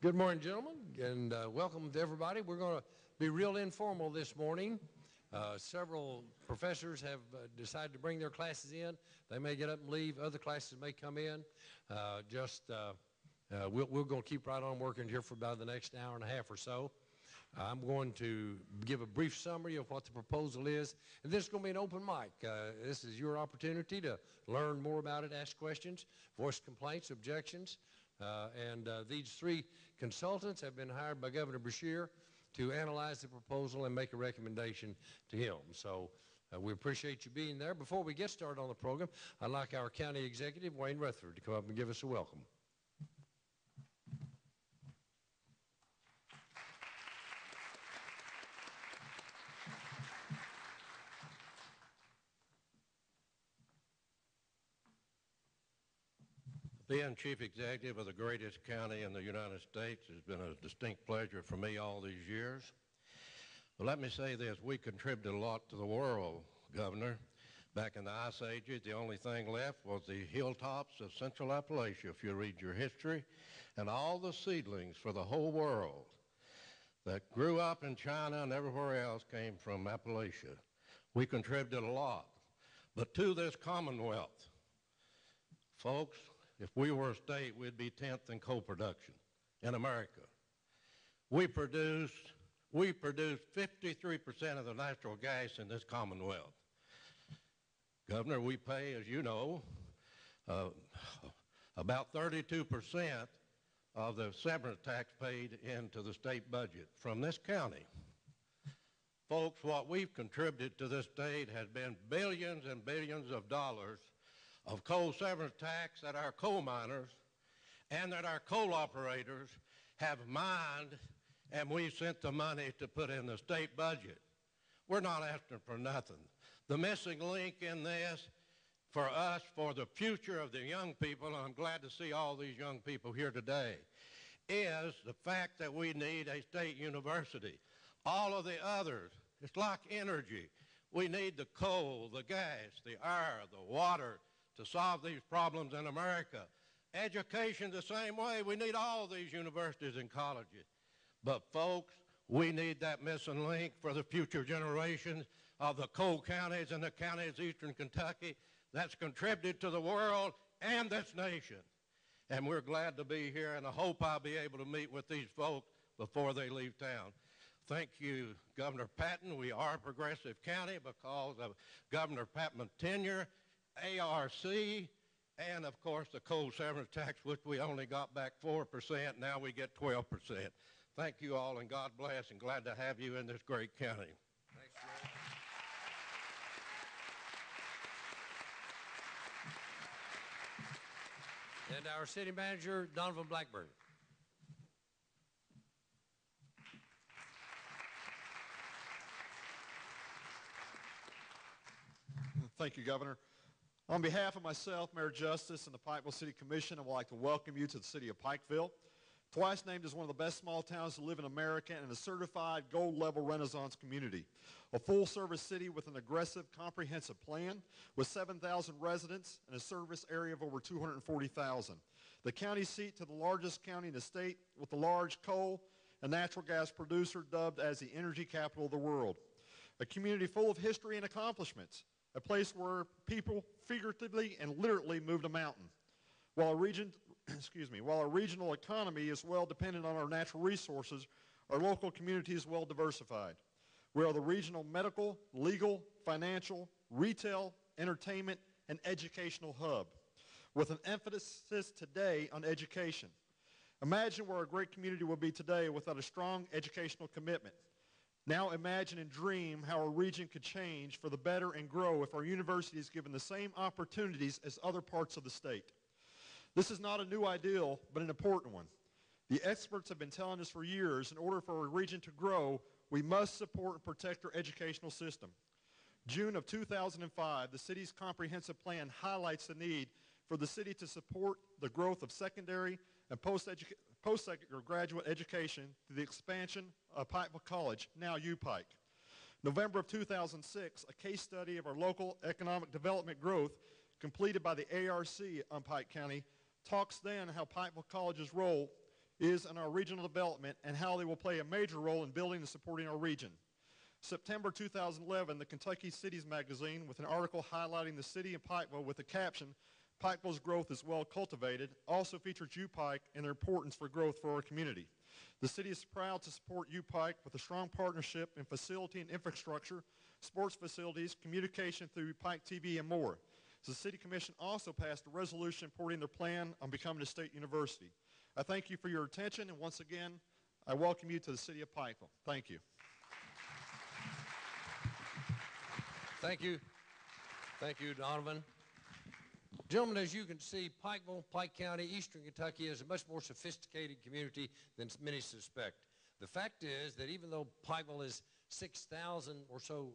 Good morning, gentlemen, and welcome to everybody. We're going to be real informal this morning. Several professors have decided to bring their classes in. They may get up and leave. Other classes may come in. We're going to keep right on working here for about the next hour and a half or so. I'm going to give a brief summary of what the proposal is, and this is going to be an open mic. This is your opportunity to learn more about it, ask questions, voice complaints, objections. These three consultants have been hired by Governor Beshear to analyze the proposal and make a recommendation to him. So we appreciate you being there. Before we get started on the program, I'd like our county executive, Wayne Rutherford, to come up and give us a welcome. Being Chief Executive of the greatest county in the United States has been a distinct pleasure for me all these years. But let me say this, we contributed a lot to the world, Governor. Back in the Ice Ages, the only thing left was the hilltops of Central Appalachia, if you read your history, and all the seedlings for the whole world that grew up in China and everywhere else came from Appalachia. We contributed a lot. But to this Commonwealth, folks, if we were a state, we'd be 10th in co-production in America. We produce 53% of the natural gas in this Commonwealth. Governor, we pay, as you know, about 32% of the severance tax paid into the state budget from this county. Folks, what we've contributed to this state has been billions and billions of dollars of coal severance tax that our coal miners and that our coal operators have mined, and we sent the money to put in the state budget. We're not asking for nothing. The missing link in this for us, for the future of the young people, and I'm glad to see all these young people here today, is the fact that we need a state university. All of the others, it's like energy. We need the coal, the gas, the air, the water, to solve these problems in America. Education the same way. We need all these universities and colleges. But folks, we need that missing link for the future generations of the coal counties and the counties of eastern Kentucky that's contributed to the world and this nation. And we're glad to be here, and I hope I'll be able to meet with these folks before they leave town. Thank you, Governor Patton. We are a progressive county because of Governor Patton's tenure, ARC, and of course the coal severance tax, which we only got back 4%, now we get 12%. Thank you all, and God bless, and glad to have you in this great county. Thanks, Joe. And our city manager, Donovan Blackburn. Thank you, Governor. On behalf of myself, Mayor Justice, and the Pikeville City Commission, I would like to welcome you to the city of Pikeville. Twice named as one of the best small towns to live in America and a certified gold-level Renaissance community. A full-service city with an aggressive, comprehensive plan with 7,000 residents and a service area of over 240,000. The county seat to the largest county in the state with a large coal and natural gas producer dubbed as the energy capital of the world. A community full of history and accomplishments. A place where people figuratively and literally moved a mountain. While a regional economy is well dependent on our natural resources, our local community is well diversified. We are the regional medical, legal, financial, retail, entertainment, and educational hub, with an emphasis today on education. Imagine where our great community would be today without a strong educational commitment. Now imagine and dream how our region could change for the better and grow if our university is given the same opportunities as other parts of the state. This is not a new ideal, but an important one. The experts have been telling us for years, in order for our region to grow, we must support and protect our educational system. June of 2005, the city's comprehensive plan highlights the need for the city to support the growth of secondary and post-secondary graduate education through the expansion of Pikeville College, now UPIKE. November of 2006, a case study of our local economic development growth completed by the ARC on Pike County talks then how Pikeville College's role is in our regional development and how they will play a major role in building and supporting our region. September 2011, the Kentucky Cities magazine, with an article highlighting the city of Pikeville with the caption, "Pikeville's growth is well cultivated," also features UPIKE and their importance for growth for our community. The city is proud to support UPIKE with a strong partnership in facility and infrastructure, sports facilities, communication through Pike TV, and more. The City Commission also passed a resolution supporting their plan on becoming a state university. I thank you for your attention, and once again, I welcome you to the city of Pikeville. Thank you. Thank you. Thank you, Donovan. Gentlemen, as you can see, Pikeville, Pike County, Eastern Kentucky is a much more sophisticated community than many suspect. The fact is that even though Pikeville is 6,000 or so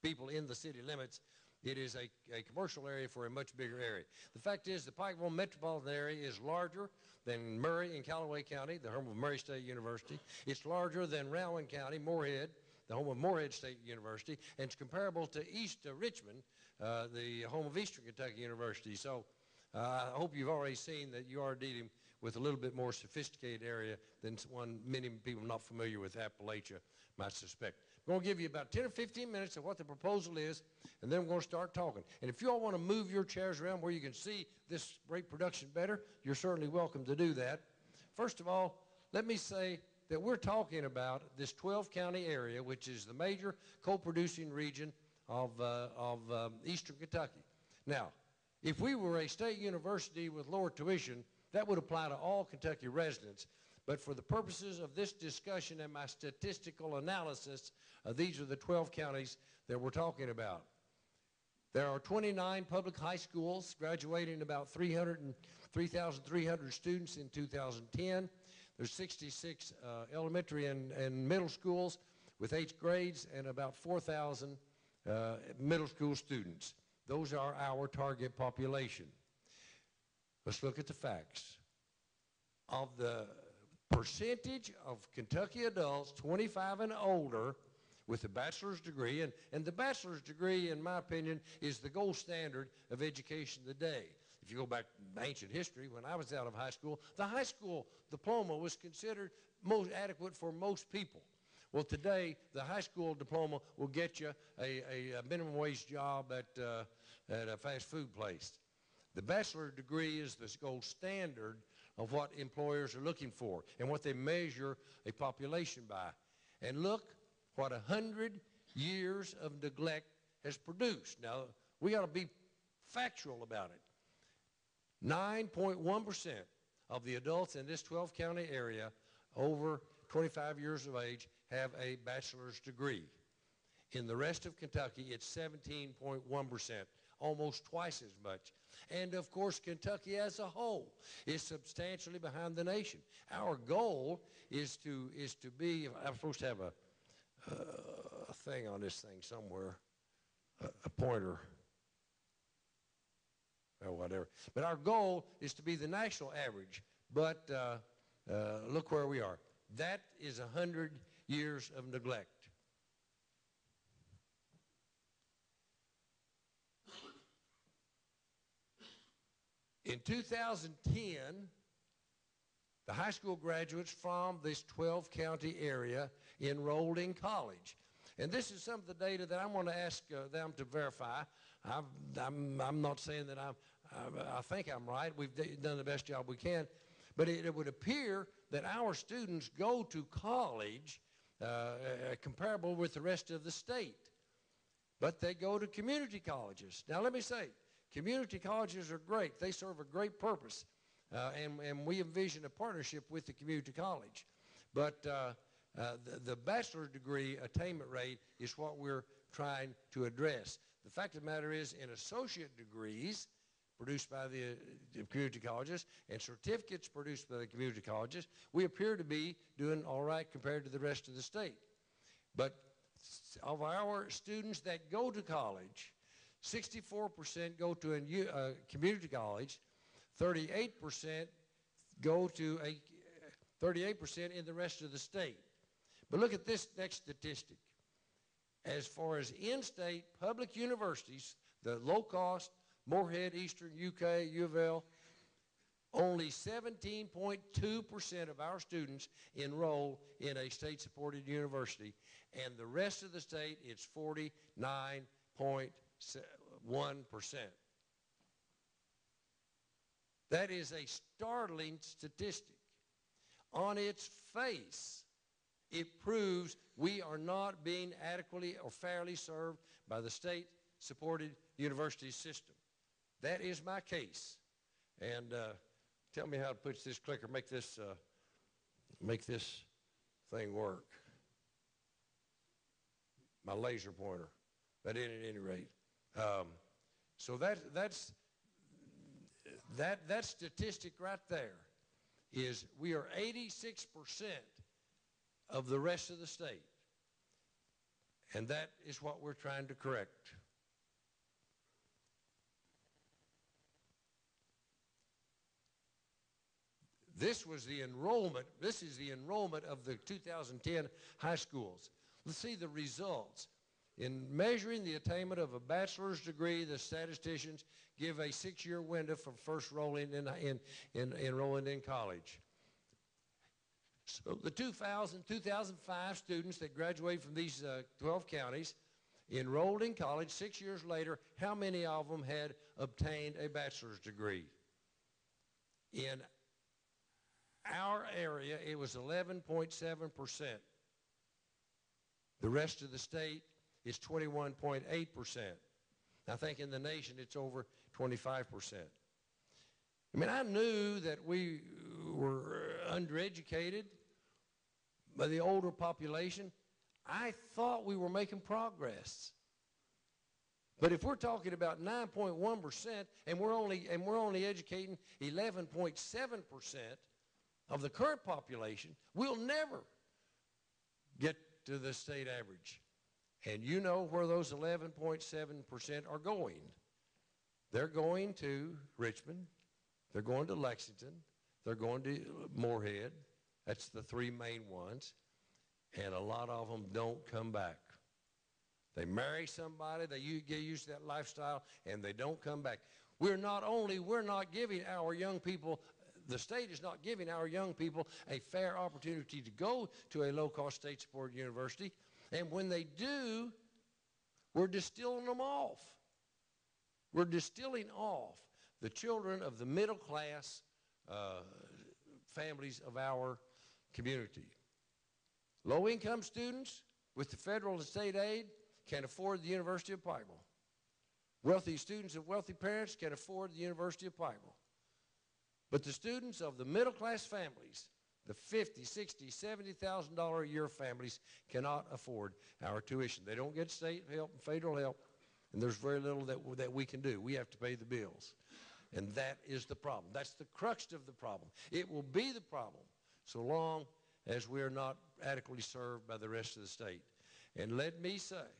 people in the city limits, it is a commercial area for a much bigger area. The fact is the Pikeville metropolitan area is larger than Murray and Callaway County, the home of Murray State University. It's larger than Rowan County, Moorhead, the home of Moorhead State University, and it's comparable to East Richmond, the home of Eastern Kentucky University. So I hope you've already seen that you are dealing with a little bit more sophisticated area than one many people not familiar with Appalachia might suspect. I'm going to give you about 10 or 15 minutes of what the proposal is, and then we're going to start talking. And if you all want to move your chairs around where you can see this great production better, you're certainly welcome to do that. First of all, let me say that we're talking about this 12-county area, which is the major coal-producing region of Eastern Kentucky. Now, if we were a state university with lower tuition, that would apply to all Kentucky residents. But for the purposes of this discussion and my statistical analysis, these are the 12 counties that we're talking about. There are 29 public high schools, graduating about 3,300 students in 2010. There's 66 elementary and middle schools with 8th grades and about 4,000 middle school students. Those are our target population. Let's look at the facts. Of the percentage of Kentucky adults 25 and older with a bachelor's degree, and the bachelor's degree, in my opinion, is the gold standard of education today. If you go back to ancient history, when I was out of high school, the high school diploma was considered most adequate for most people. Well, today, the high school diploma will get you a minimum wage job at a fast food place. The bachelor's degree is the gold standard of what employers are looking for and what they measure a population by. And look what 100 years of neglect has produced. Now, we got to be factual about it. 9.1% of the adults in this 12-county area over 25 years of age have a bachelor's degree. In the rest of Kentucky, it's 17.1%, almost twice as much. And, of course, Kentucky as a whole is substantially behind the nation. Our goal is to be, I'm supposed to have a thing on this thing somewhere, a pointer. Or whatever. But our goal is to be the national average. But look where we are. That is 100 years of neglect. In 2010, the high school graduates from this 12-county area enrolled in college. And this is some of the data that I want to ask them to verify. I'm not saying that I think I'm right. We've done the best job we can. But it would appear that our students go to college comparable with the rest of the state. But they go to community colleges. Now, let me say, community colleges are great. They serve a great purpose. And we envision a partnership with the community college. But the bachelor's degree attainment rate is what we're trying to address. The fact of the matter is, in associate degrees produced by the community colleges and certificates produced by the community colleges, we appear to be doing all right compared to the rest of the state. But of our students that go to college, 64% go to a community college, 38% go to 38% in the rest of the state. But look at this next statistic. As far as in-state public universities, the low-cost, Moorhead, Eastern, UK, U of L, Only 17.2% of our students enroll in a state-supported university, and the rest of the state, it's 49.1%. That is a startling statistic. On its face, it proves we are not being adequately or fairly served by the state-supported university system. That is my case. And tell me how to push this clicker, make this thing work. My laser pointer. But at any rate, so that statistic right there is we are 86% of the rest of the state. And that is what we're trying to correct. This is the enrollment of the 2010 high schools. Let's see the results. In measuring the attainment of a bachelor's degree, the statisticians give a 6-year window for first enrolling in college. So the 2005 students that graduated from these 12 counties enrolled in college 6 years later, how many of them had obtained a bachelor's degree? In our area, it was 11.7%. The rest of the state is 21.8%. I think in the nation it's over 25%. I mean, I knew that we were undereducated by the older population. I thought we were making progress. But if we're talking about 9.1% and we're only educating 11.7% of the current population, we'll never get to the state average. And you know where those 11.7% are going. They're going to Richmond. They're going to Lexington. They're going to Moorhead. That's the 3 main ones. And a lot of them don't come back. They marry somebody, they get used to that lifestyle, and they don't come back. We're not giving our young people, the state is not giving our young people a fair opportunity to go to a low-cost state-supported university. And when they do, we're distilling them off. We're distilling off the children of the middle-class families of our community. Low-income students with the federal and state aid can afford the University of Pikeville. Wealthy students of wealthy parents can afford the University of Pikeville. But the students of the middle-class families, the $50,000, $60,000, $70,000 a year families cannot afford our tuition. They don't get state help and federal help, and there's very little that we can do. We have to pay the bills. And that is the problem. That's the crux of the problem. It will be the problem so long as we are not adequately served by the rest of the state. And let me say,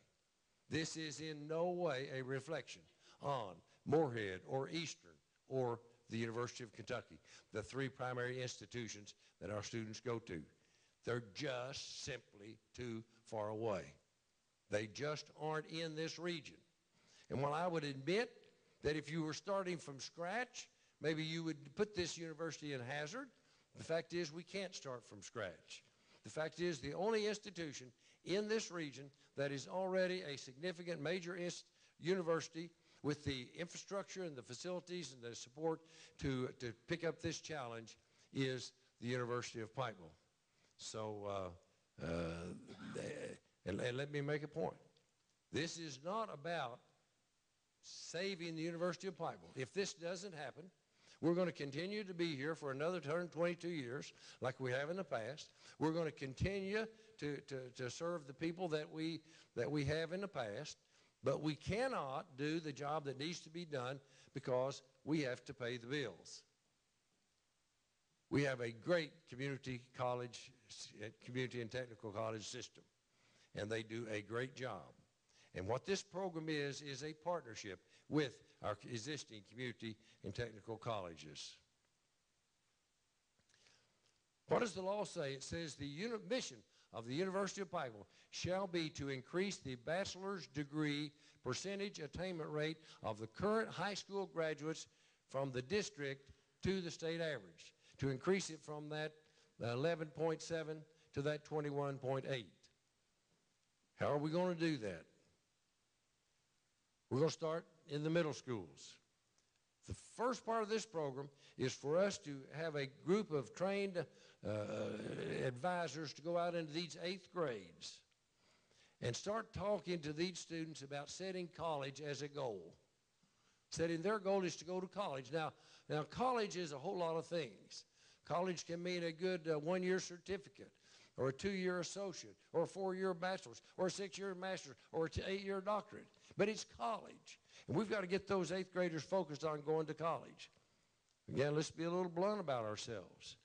this is in no way a reflection on Moorhead or Eastern or the University of Kentucky, the 3 primary institutions that our students go to. They're just simply too far away. They just aren't in this region. And while I would admit that if you were starting from scratch, maybe you would put this university in hazard, the fact is we can't start from scratch. The fact is the only institution in this region that is already a significant major university with the infrastructure and the facilities and the support to pick up this challenge is the University of Pikeville. So, and let me make a point. This is not about saving the University of Pikeville. If this doesn't happen, we're going to continue to be here for another 122 years like we have in the past. We're going to continue to serve the people that we have in the past, but we cannot do the job that needs to be done because we have to pay the bills. We have a great community college, community and technical college system, and they do a great job. And what this program is a partnership with our existing community and technical colleges. What does the law say? It says the mission of the University of Pikeville shall be to increase the bachelor's degree percentage attainment rate of the current high school graduates from the district to the state average, to increase it from that 11.7 to that 21.8. How are we going to do that? We're going to start in the middle schools. The first part of this program is for us to have a group of trained advisors to go out into these 8th grades and start talking to these students about setting college as a goal. Setting their goal is to go to college. Now college is a whole lot of things. College can mean a good 1-year certificate, or a 2-year associate, or a 4-year bachelor's, or a 6-year master's, or an 8-year doctorate. But it's college. And we've got to get those 8th graders focused on going to college. Again, let's be a little blunt about ourselves.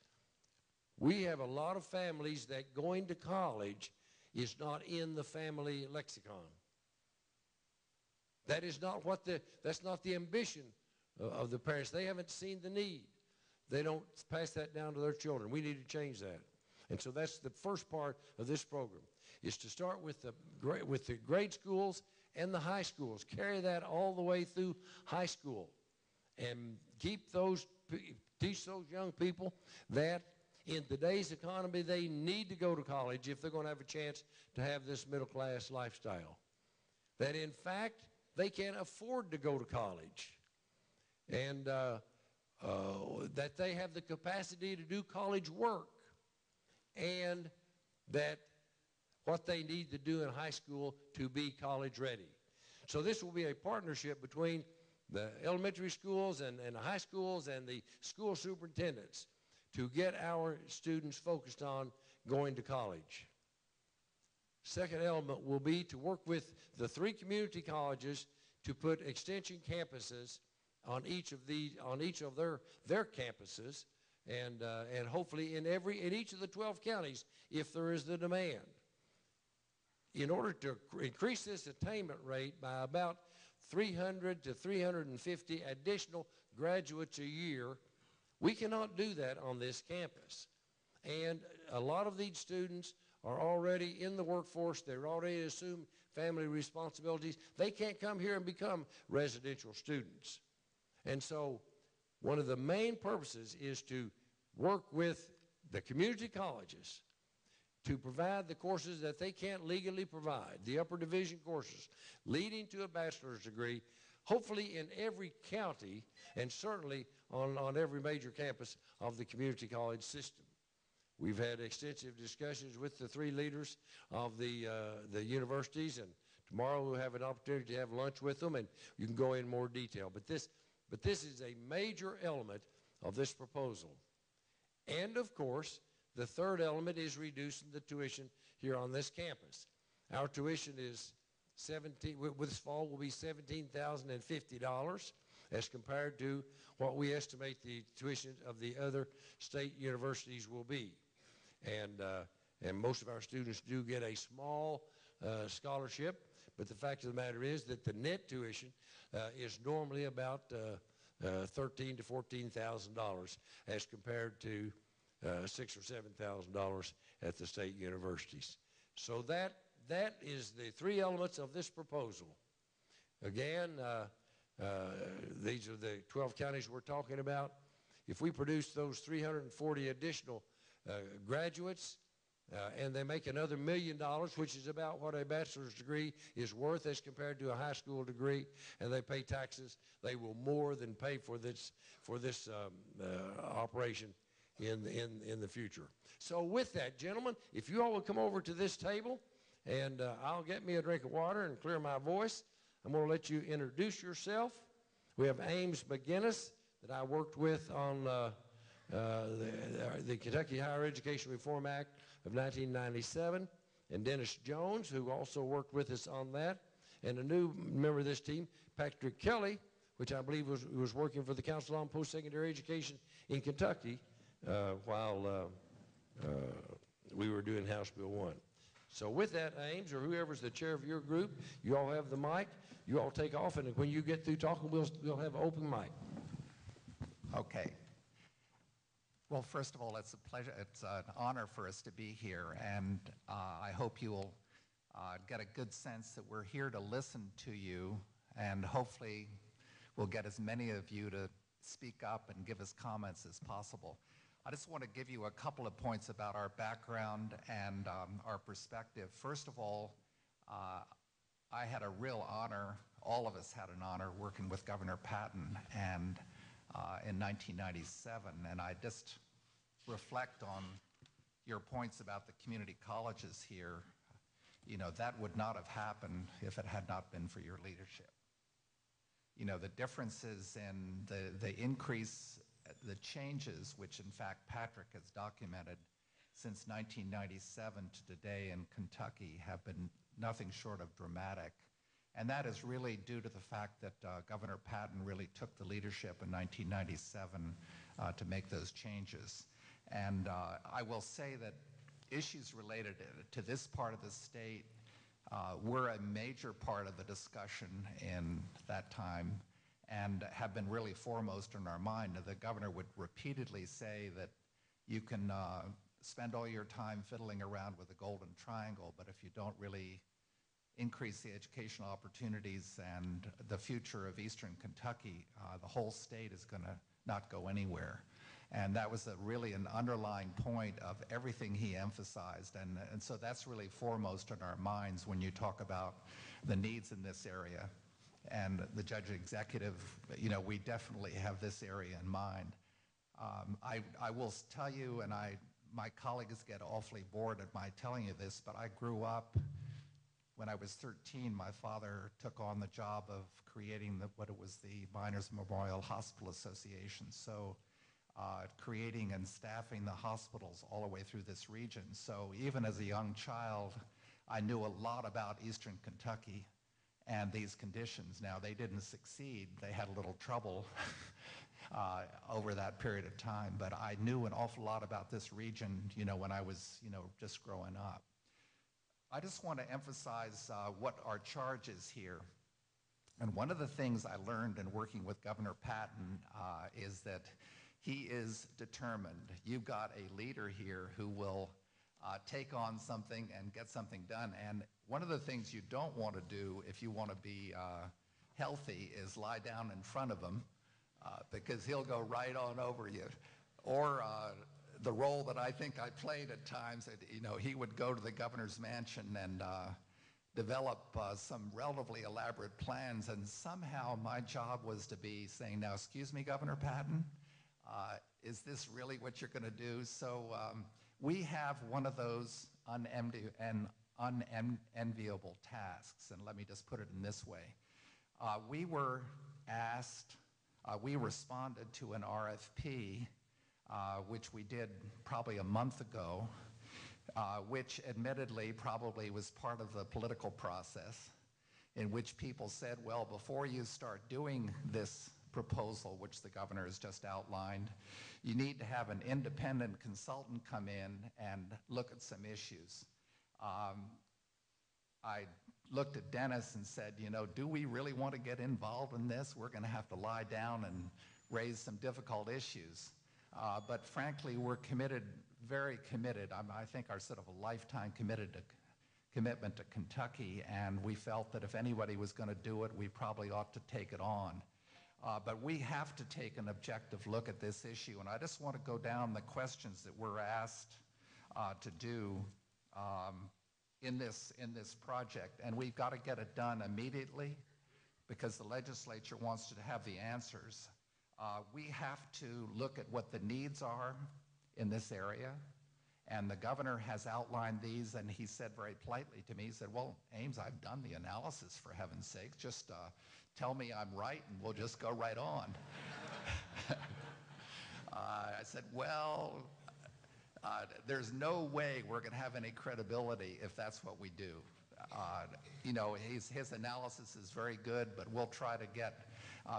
We have a lot of families that going to college is not in the family lexicon. That is not that's not the ambition of the parents. They haven't seen the need. They don't pass that down to their children. We need to change that. And so that's the first part of this program, is to start with the grade schools and the high schools. Carry that all the way through high school and teach those young people that in today's economy they need to go to college if they're going to have a chance to have this middle-class lifestyle. That in fact, they can't afford to go to college. And that they have the capacity to do college work, and that what they need to do in high school to be college ready. So this will be a partnership between the elementary schools and the high schools and the school superintendents to get our students focused on going to college. Second element will be to work with the 3 community colleges to put extension campuses on each of their campuses, and hopefully in each of the 12 counties if there is the demand. In order to increase this attainment rate by about 300 to 350 additional graduates a year, we cannot do that on this campus. And a lot of these students are already in the workforce. They're already assumed family responsibilities. They can't come here and become residential students. And so one of the main purposes is to work with the community colleges to provide the courses that they can't legally provide, the upper division courses leading to a bachelor's degree, hopefully in every county and certainly on every major campus of the community college system. We've had extensive discussions with the 3 leaders of the universities, and tomorrow we'll have an opportunity to have lunch with them, and you can go in more detail. But this is a major element of this proposal. And of course, the third element is reducing the tuition here on this campus. Our tuition is this fall will be $17,050 as compared to what we estimate the tuition of the other state universities will be. And most of our students do get a small scholarship, but the fact of the matter is that the net tuition is normally about $13,000 to $14,000 as compared to $6,000 or $7,000 at the state universities. So that is the 3 elements of this proposal. Again, these are the 12 counties we're talking about. If we produce those 340 additional graduates, and they make another $1 million, which is about what a bachelor's degree is worth as compared to a high school degree, and they pay taxes, they will more than pay for this operation in the future. So with that, gentlemen, if you all will come over to this table, and I'll get me a drink of water and clear my voice. I'm going to let you introduce yourself. We have Ames McGinnis that I worked with on the Kentucky Higher Education Reform Act of 1997, and Dennis Jones, who also worked with us on that, and a new member of this team, Patrick Kelly, which I believe was working for the Council on Post-Secondary Education in Kentucky while we were doing House Bill 1. So with that, Ames, or whoever's the chair of your group, you all have the mic. You all take off, and when you get through talking, we'll have an open mic. Okay. Well, first of all, it's a pleasure. It's an honor for us to be here, and I hope you will get a good sense that we're here to listen to you, and hopefully we'll get as many of you to speak up and give as comments as possible. I just want to give you a couple of points about our background and our perspective. First of all, I had a real honor, all of us had an honor, working with Governor Patton and in 1997, and I just reflect on your points about the community colleges here. You know, that would not have happened if it had not been for your leadership. You know, the differences in the increase, the changes, which in fact Patrick has documented since 1997 to today in Kentucky, have been nothing short of dramatic. And that is really due to the fact that Governor Patton really took the leadership in 1997 to make those changes. And I will say that issues related to this part of the state were a major part of the discussion in that time and have been really foremost in our mind. The governor would repeatedly say that you can spend all your time fiddling around with the Golden Triangle, but if you don't really increase the educational opportunities and the future of Eastern Kentucky, the whole state is going to not go anywhere. And that was really an underlying point of everything he emphasized. And so that's really foremost in our minds when you talk about the needs in this area. And the judge executive, you know, we definitely have this area in mind. I will tell you, and my colleagues get awfully bored at my telling you this, but I grew up, when I was 13, my father took on the job of creating what it was the Miners Memorial Hospital Association. So creating and staffing the hospitals all the way through this region. So even as a young child, I knew a lot about Eastern Kentucky and these conditions. Now, they didn't succeed. They had a little trouble over that period of time, but I knew an awful lot about this region, you know, when I was, you know, just growing up. I just want to emphasize what our charge is here. And one of the things I learned in working with Governor Patton is that he is determined. You've got a leader here who will take on something and get something done. And one of the things you don't want to do if you want to be healthy is lie down in front of him because he'll go right on over you. Or the role that I think I played at times, you know, he would go to the governor's mansion and develop some relatively elaborate plans, and somehow my job was to be saying, now, excuse me, Governor Patton, is this really what you're going to do? So we have one of those unenviable tasks, and let me just put it in this way. We were asked, we responded to an RFP, which we did probably a month ago, which admittedly probably was part of the political process, in which people said, well, before you start doing this proposal, which the governor has just outlined, you need to have an independent consultant come in and look at some issues. I looked at Dennis and said, you know, do we really want to get involved in this? We're going to have to lie down and raise some difficult issues. But frankly, we're committed, very committed. I think our sort of a lifetime commitment to Kentucky, and we felt that if anybody was going to do it, we probably ought to take it on. But we have to take an objective look at this issue, and I just want to go down the questions that we're asked to do in this project, and we've got to get it done immediately because the legislature wants to have the answers. We have to look at what the needs are in this area, and the governor has outlined these, and he said very politely to me, he said, well, Ames, I've done the analysis, for heaven's sake. Just tell me I'm right, and we'll just go right on. I said, well, there's no way we're going to have any credibility if that's what we do. You know, his analysis is very good, but we'll try to get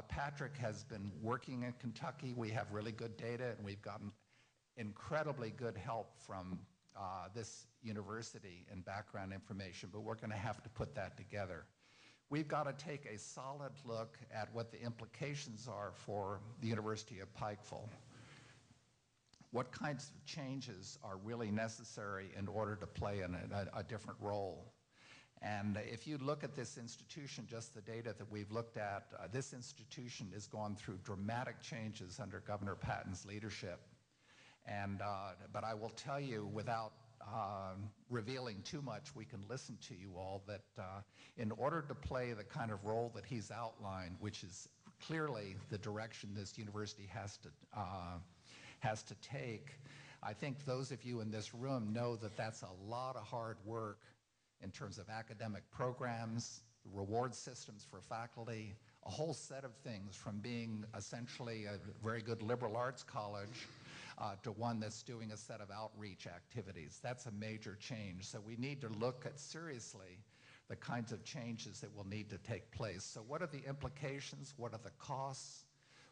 Patrick has been working in Kentucky. We have really good data, and we've gotten incredibly good help from this university and background information, but we're going to have to put that together. We've got to take a solid look at what the implications are for the University of Pikeville. What kinds of changes are really necessary in order to play a different role? And if you look at this institution, just the data that we've looked at, this institution has gone through dramatic changes under Governor Patton's leadership. And, but I will tell you, without revealing too much, we can listen to you all, that in order to play the kind of role that he's outlined, which is clearly the direction this university has to take, I think those of you in this room know that that's a lot of hard work in terms of academic programs, reward systems for faculty, a whole set of things, from being essentially a very good liberal arts college to one that's doing a set of outreach activities. That's a major change. So we need to look at seriously the kinds of changes that will need to take place. So what are the implications? What are the costs?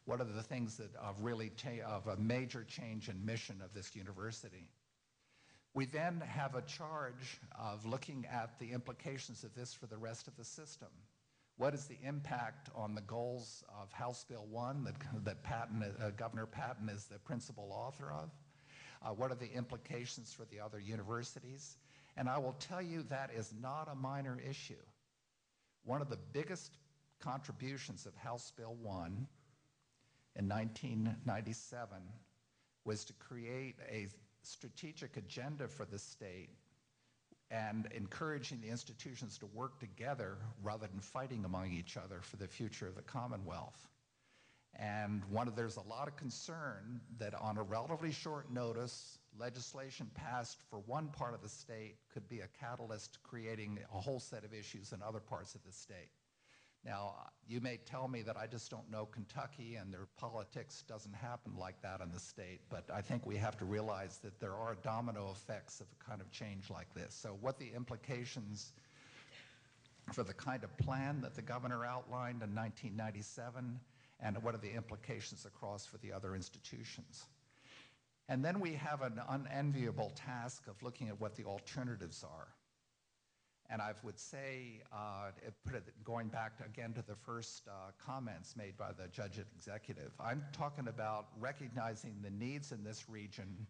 What are the things that of a major change in mission of this university? We then have a charge of looking at the implications of this for the rest of the system. What is the impact on the goals of House Bill 1 that Governor Patton is the principal author of? What are the implications for the other universities? And I will tell you that is not a minor issue. One of the biggest contributions of House Bill 1 in 1997 was to create a strategic agenda for the state and encouraging the institutions to work together rather than fighting among each other for the future of the Commonwealth. And there's a lot of concern that on a relatively short notice, legislation passed for one part of the state could be a catalyst creating a whole set of issues in other parts of the state. Now, you may tell me that I just don't know Kentucky and their politics doesn't happen like that in the state, but I think we have to realize that there are domino effects of a kind of change like this. So what the implications for the kind of plan that the governor outlined in 1997, and what are the implications across for the other institutions? And then we have an unenviable task of looking at what the alternatives are. And I would say, going back again to the first comments made by the judge executive, I'm talking about recognizing the needs in this region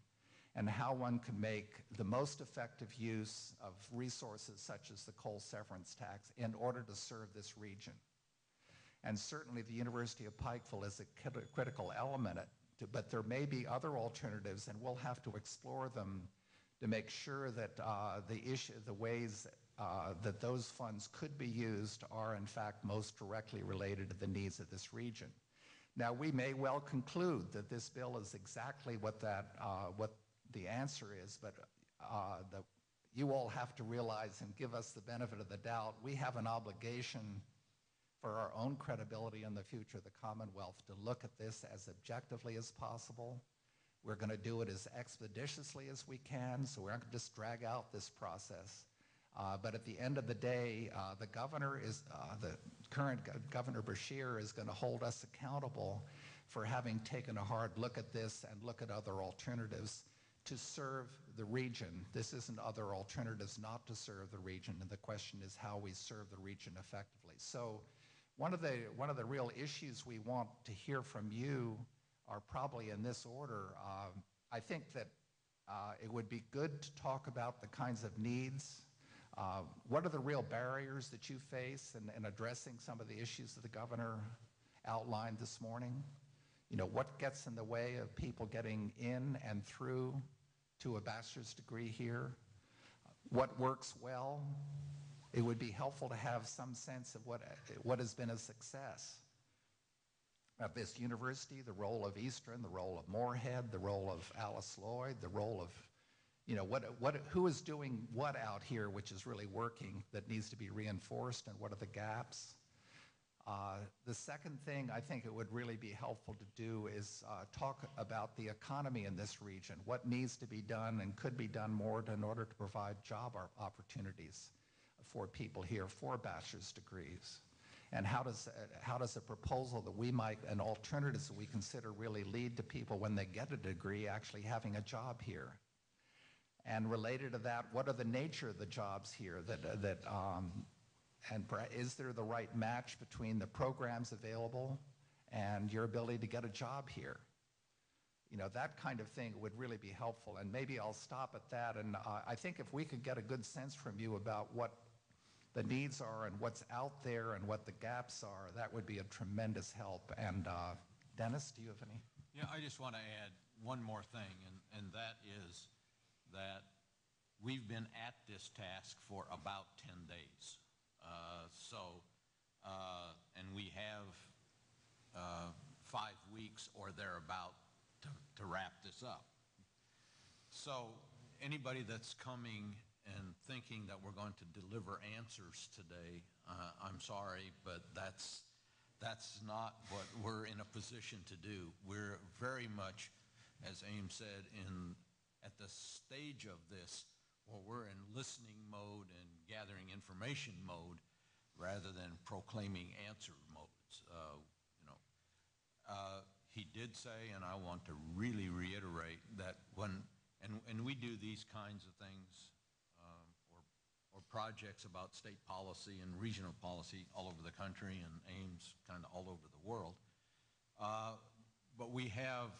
and how one can make the most effective use of resources such as the coal severance tax in order to serve this region. And certainly the University of Pikeville is a critical element, but there may be other alternatives, and we'll have to explore them to make sure that the ways that those funds could be used are in fact most directly related to the needs of this region. Now, we may well conclude that this bill is exactly what the answer is, but you all have to realize and give us the benefit of the doubt. We have an obligation for our own credibility in the future of the Commonwealth to look at this as objectively as possible. We're going to do it as expeditiously as we can, so we're not going to just drag out this process. But at the end of the day, the current Governor Beshear is going to hold us accountable for having taken a hard look at this and look at other alternatives to serve the region. This isn't other alternatives not to serve the region, and the question is how we serve the region effectively. So one of the real issues we want to hear from you are probably in this order. I think that it would be good to talk about the kinds of needs. What are the real barriers that you face in addressing some of the issues that the governor outlined this morning? You know, what gets in the way of people getting in and through to a bachelor's degree here? What works well? It would be helpful to have some sense of what has been a success of this university, the role of Eastern, the role of Moorhead, the role of Alice Lloyd, the role of, you know, who is doing what out here which is really working that needs to be reinforced, and what are the gaps? The second thing I think it would really be helpful to do is talk about the economy in this region, what needs to be done and could be done more in order to provide job opportunities for people here for bachelor's degrees. And how does a proposal that we might, and alternatives that we consider really lead to people when they get a degree actually having a job here? And related to that, what are the nature of the jobs here and is there the right match between the programs available and your ability to get a job here? You know, that kind of thing would really be helpful. And maybe I'll stop at that. And I think if we could get a good sense from you about what the needs are and what's out there and what the gaps are, that would be a tremendous help. And Dennis, do you have any? Yeah, I just want to add one more thing, and that is that we've been at this task for about 10 days. And we have 5 weeks or thereabout to wrap this up. So anybody that's coming and thinking that we're going to deliver answers today, I'm sorry, but that's not what we're in a position to do. We're very much, as Ames said, at the stage of this where we're in listening mode and gathering information mode rather than proclaiming answer modes. He did say, and I want to really reiterate, that and we do these kinds of things or projects about state policy and regional policy all over the country, and Ames kind of all over the world. But we have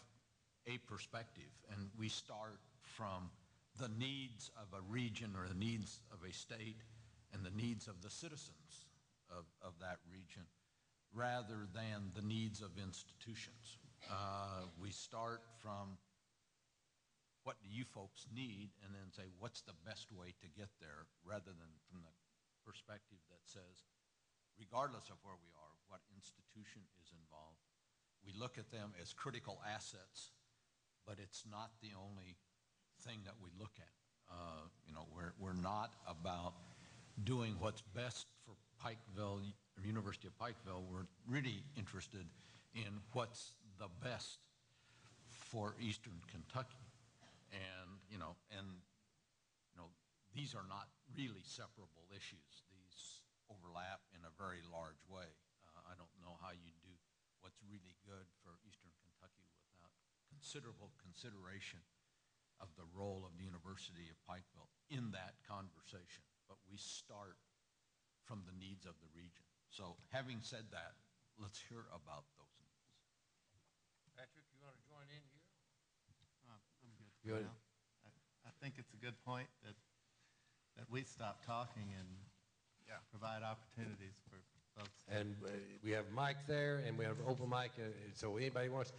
a perspective, and we start from the needs of a region or the needs of a state and the needs of the citizens of that region rather than the needs of institutions. We start from what do you folks need, and then say, what's the best way to get there, rather than from the perspective that says, regardless of where we are, what institution is involved, we look at them as critical assets, but it's not the only thing that we look at. We're not about doing what's best for Pikeville, or University of Pikeville. We're really interested in what's the best for Eastern Kentucky. And these are not really separable issues. These overlap in a very large way. I don't know how you do what's really good for Eastern Kentucky without considerable consideration of the role of the University of Pikeville in that conversation. But we start from the needs of the region. So having said that, let's hear about those needs. Patrick, you want to join in here? I'm good. Good. I think it's a good point that we stop talking and provide opportunities for folks. And we have Mike there, and we have open mic, so anybody wants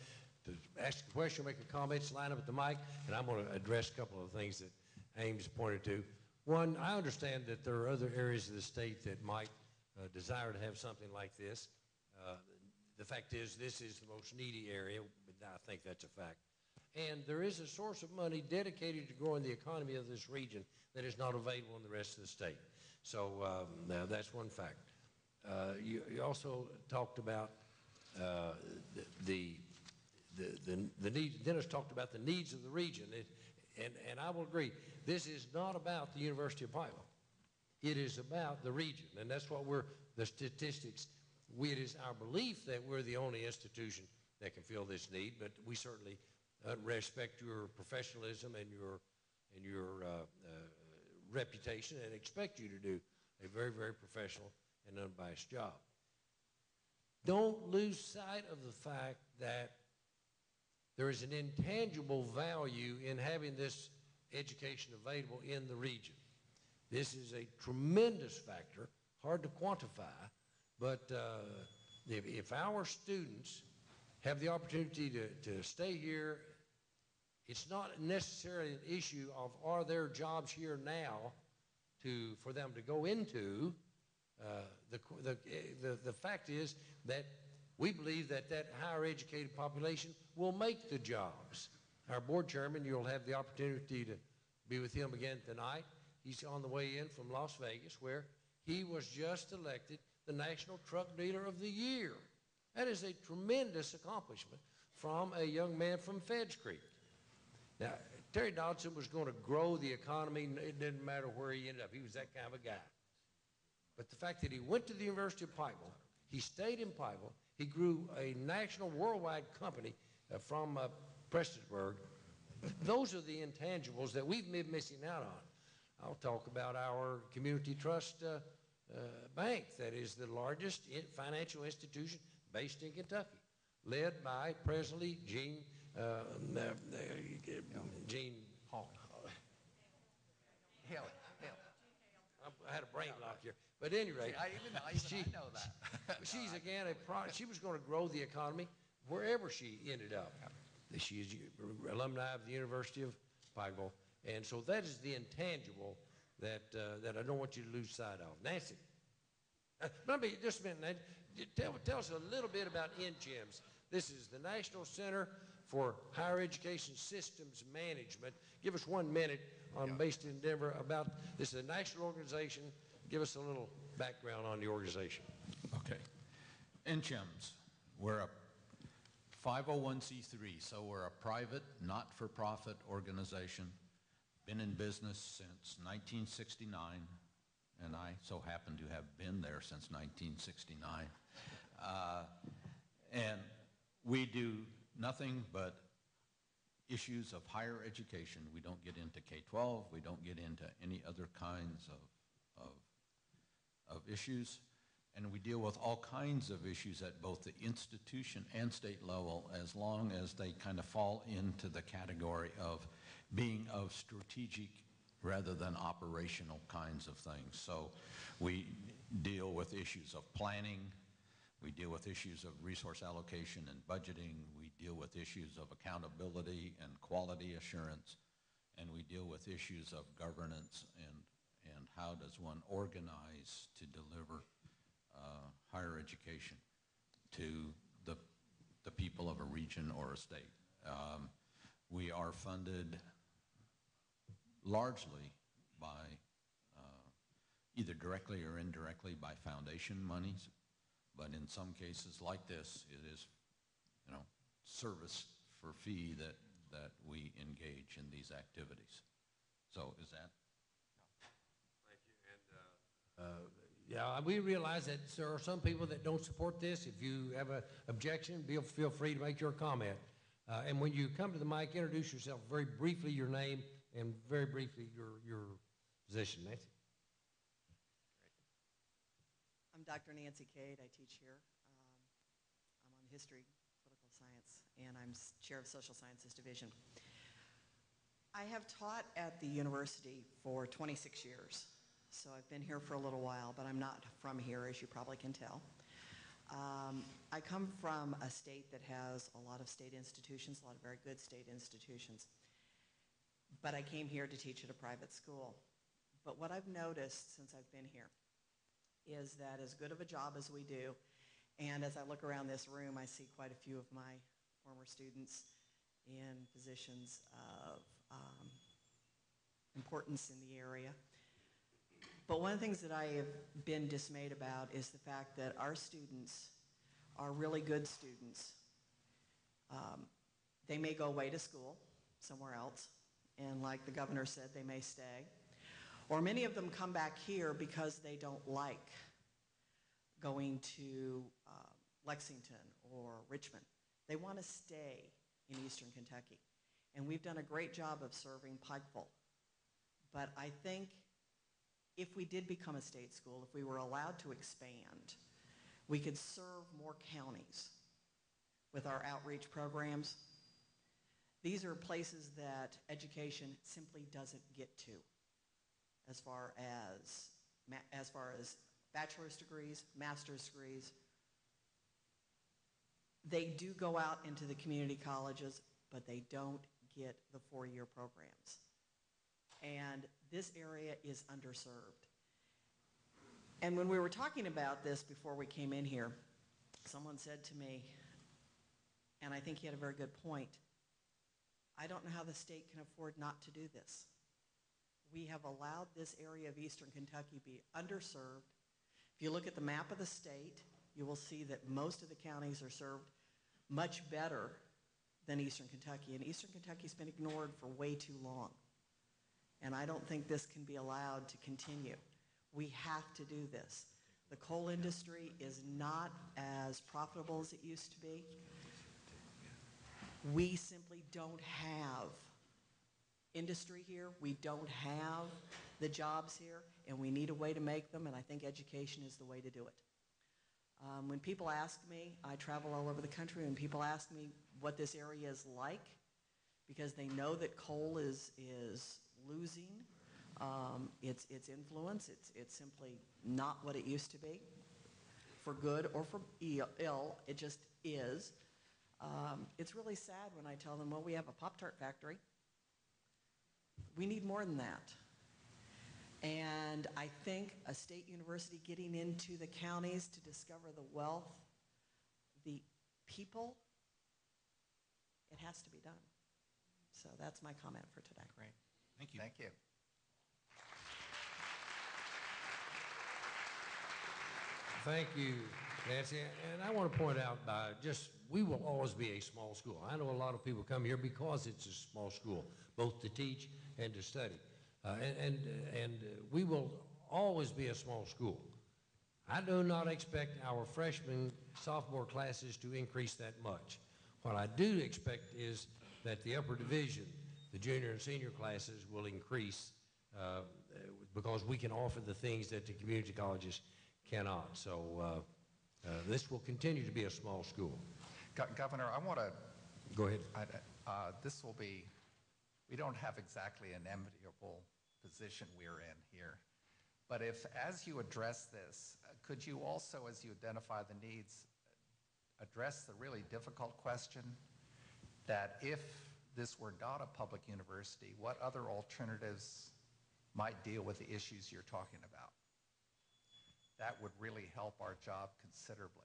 to ask a question, make a comment, just line up at the mic, and I'm going to address a couple of things that Ames pointed to. One, I understand that there are other areas of the state that might desire to have something like this. The fact is, this is the most needy area, but I think that's a fact. And there is a source of money dedicated to growing the economy of this region that is not available in the rest of the state. So now that's one fact. You also talked about the need. Dennis talked about the needs of the region, and I will agree. This is not about the University of Pikeville. It is about the region, and that's what the statistics. It is our belief that we're the only institution that can fill this need, but we certainly respect your professionalism and your reputation, and expect you to do a very, very professional and unbiased job. Don't lose sight of the fact that there is an intangible value in having this education available in the region. This is a tremendous factor, hard to quantify, but if our students have the opportunity to stay here, it's not necessarily an issue of are there jobs here now for them to go into. The fact is that we believe that higher educated population will make the jobs. Our board chairman, you'll have the opportunity to be with him again tonight. He's on the way in from Las Vegas, where he was just elected the National Truck Dealer of the Year. That is a tremendous accomplishment from a young man from Feds Creek. Now, Terry Dodson was going to grow the economy. It didn't matter where he ended up. He was that kind of a guy. But the fact that he went to the University of Pikeville, he stayed in Pikeville, he grew a national, worldwide company from Prestonsburg. Those are the intangibles that we've been missing out on. I'll talk about our community trust bank that is the largest financial institution based in Kentucky, led by presently Gene Hall. Haley. I had a brain lock here. But at any rate, I know that. she's again she was going to grow the economy wherever she ended up. She is alumni of the University of Pikeville, and so that is the intangible that I don't want you to lose sight of. Nancy, let me just a minute, Nancy. Tell us a little bit about NGIMS. This is the National Center for Higher Education Systems Management. Give us 1 minute based in Denver about this is a national organization. Give us a little background on the organization. Okay. NCHEMS, we're a 501c3, so we're a private, not-for-profit organization. Been in business since 1969, and I so happen to have been there since 1969. And we do nothing but issues of higher education. We don't get into K-12. We don't get into any other kinds of issues. And we deal with all kinds of issues at both the institution and state level as long as they kind of fall into the category of being of strategic rather than operational kinds of things. So we deal with issues of planning. We deal with issues of resource allocation and budgeting. We deal with issues of accountability and quality assurance. And we deal with issues of governance and how does one organize to deliver higher education to the people of a region or a state. We are funded largely by either directly or indirectly by foundation monies, but in some cases like this, it is, service for fee that we engage in these activities. So is that? Thank you. And yeah, we realize that there are some people that don't support this. If you have an objection, feel free to make your comment. And when you come to the mic, introduce yourself very briefly, your name, and very briefly your position. Nancy. I'm Dr. Nancy Cade. I teach here. I'm on history, political science, and I'm chair of social sciences division. I have taught at the university for 26 years. So I've been here for a little while, but I'm not from here, as you probably can tell. I come from a state that has a lot of state institutions, a lot of very good state institutions. But I came here to teach at a private school. But what I've noticed since I've been here is that as good of a job as we do, and as I look around this room, I see quite a few of my former students in positions of importance in the area. But one of the things that I have been dismayed about is the fact that our students are really good students. They may go away to school somewhere else, and like the governor said, they may stay. Or many of them come back here because they don't like going to Lexington or Richmond. They want to stay in Eastern Kentucky. And we've done a great job of serving Pikeville. But I think if we did become a state school, if we were allowed to expand, we could serve more counties with our outreach programs. These are places that education simply doesn't get to as far as bachelor's degrees, master's degrees. They do go out into the community colleges, but they don't get the four-year programs. And this area is underserved. And when we were talking about this before we came in here, someone said to me, and I think he had a very good point, I don't know how the state can afford not to do this. We have allowed this area of Eastern Kentucky be underserved. If you look at the map of the state, you will see that most of the counties are served much better than Eastern Kentucky, and Eastern Kentucky's been ignored for way too long. And I don't think this can be allowed to continue. We have to do this. The coal industry is not as profitable as it used to be. We simply don't have industry here. We don't have the jobs here, and we need a way to make them, and I think education is the way to do it. When people ask me, I travel all over the country, and people ask me what this area is like, because they know that coal is losing its influence. It's simply not what it used to be, for good or for ill. It just is. It's really sad when I tell them, well, we have a Pop-Tart factory. We need more than that. And I think a state university getting into the counties to discover the wealth, the people, it has to be done. So that's my comment for today. Great. Thank you. Thank you. Thank you, Nancy. And I want to point out, we will always be a small school. I know a lot of people come here because it's a small school, both to teach and to study. And we will always be a small school. I do not expect our freshman, sophomore classes to increase that much. What I do expect is that the upper division, the junior and senior classes, will increase because we can offer the things that the community colleges cannot. So this will continue to be a small school. Governor, I want to, Go ahead. this will be, we don't have exactly an enviable position we're in here. But if, as you address this, could you also, as you identify the needs, address the really difficult question that if this were not a public university, what other alternatives might deal with the issues you're talking about? That would really help our job considerably.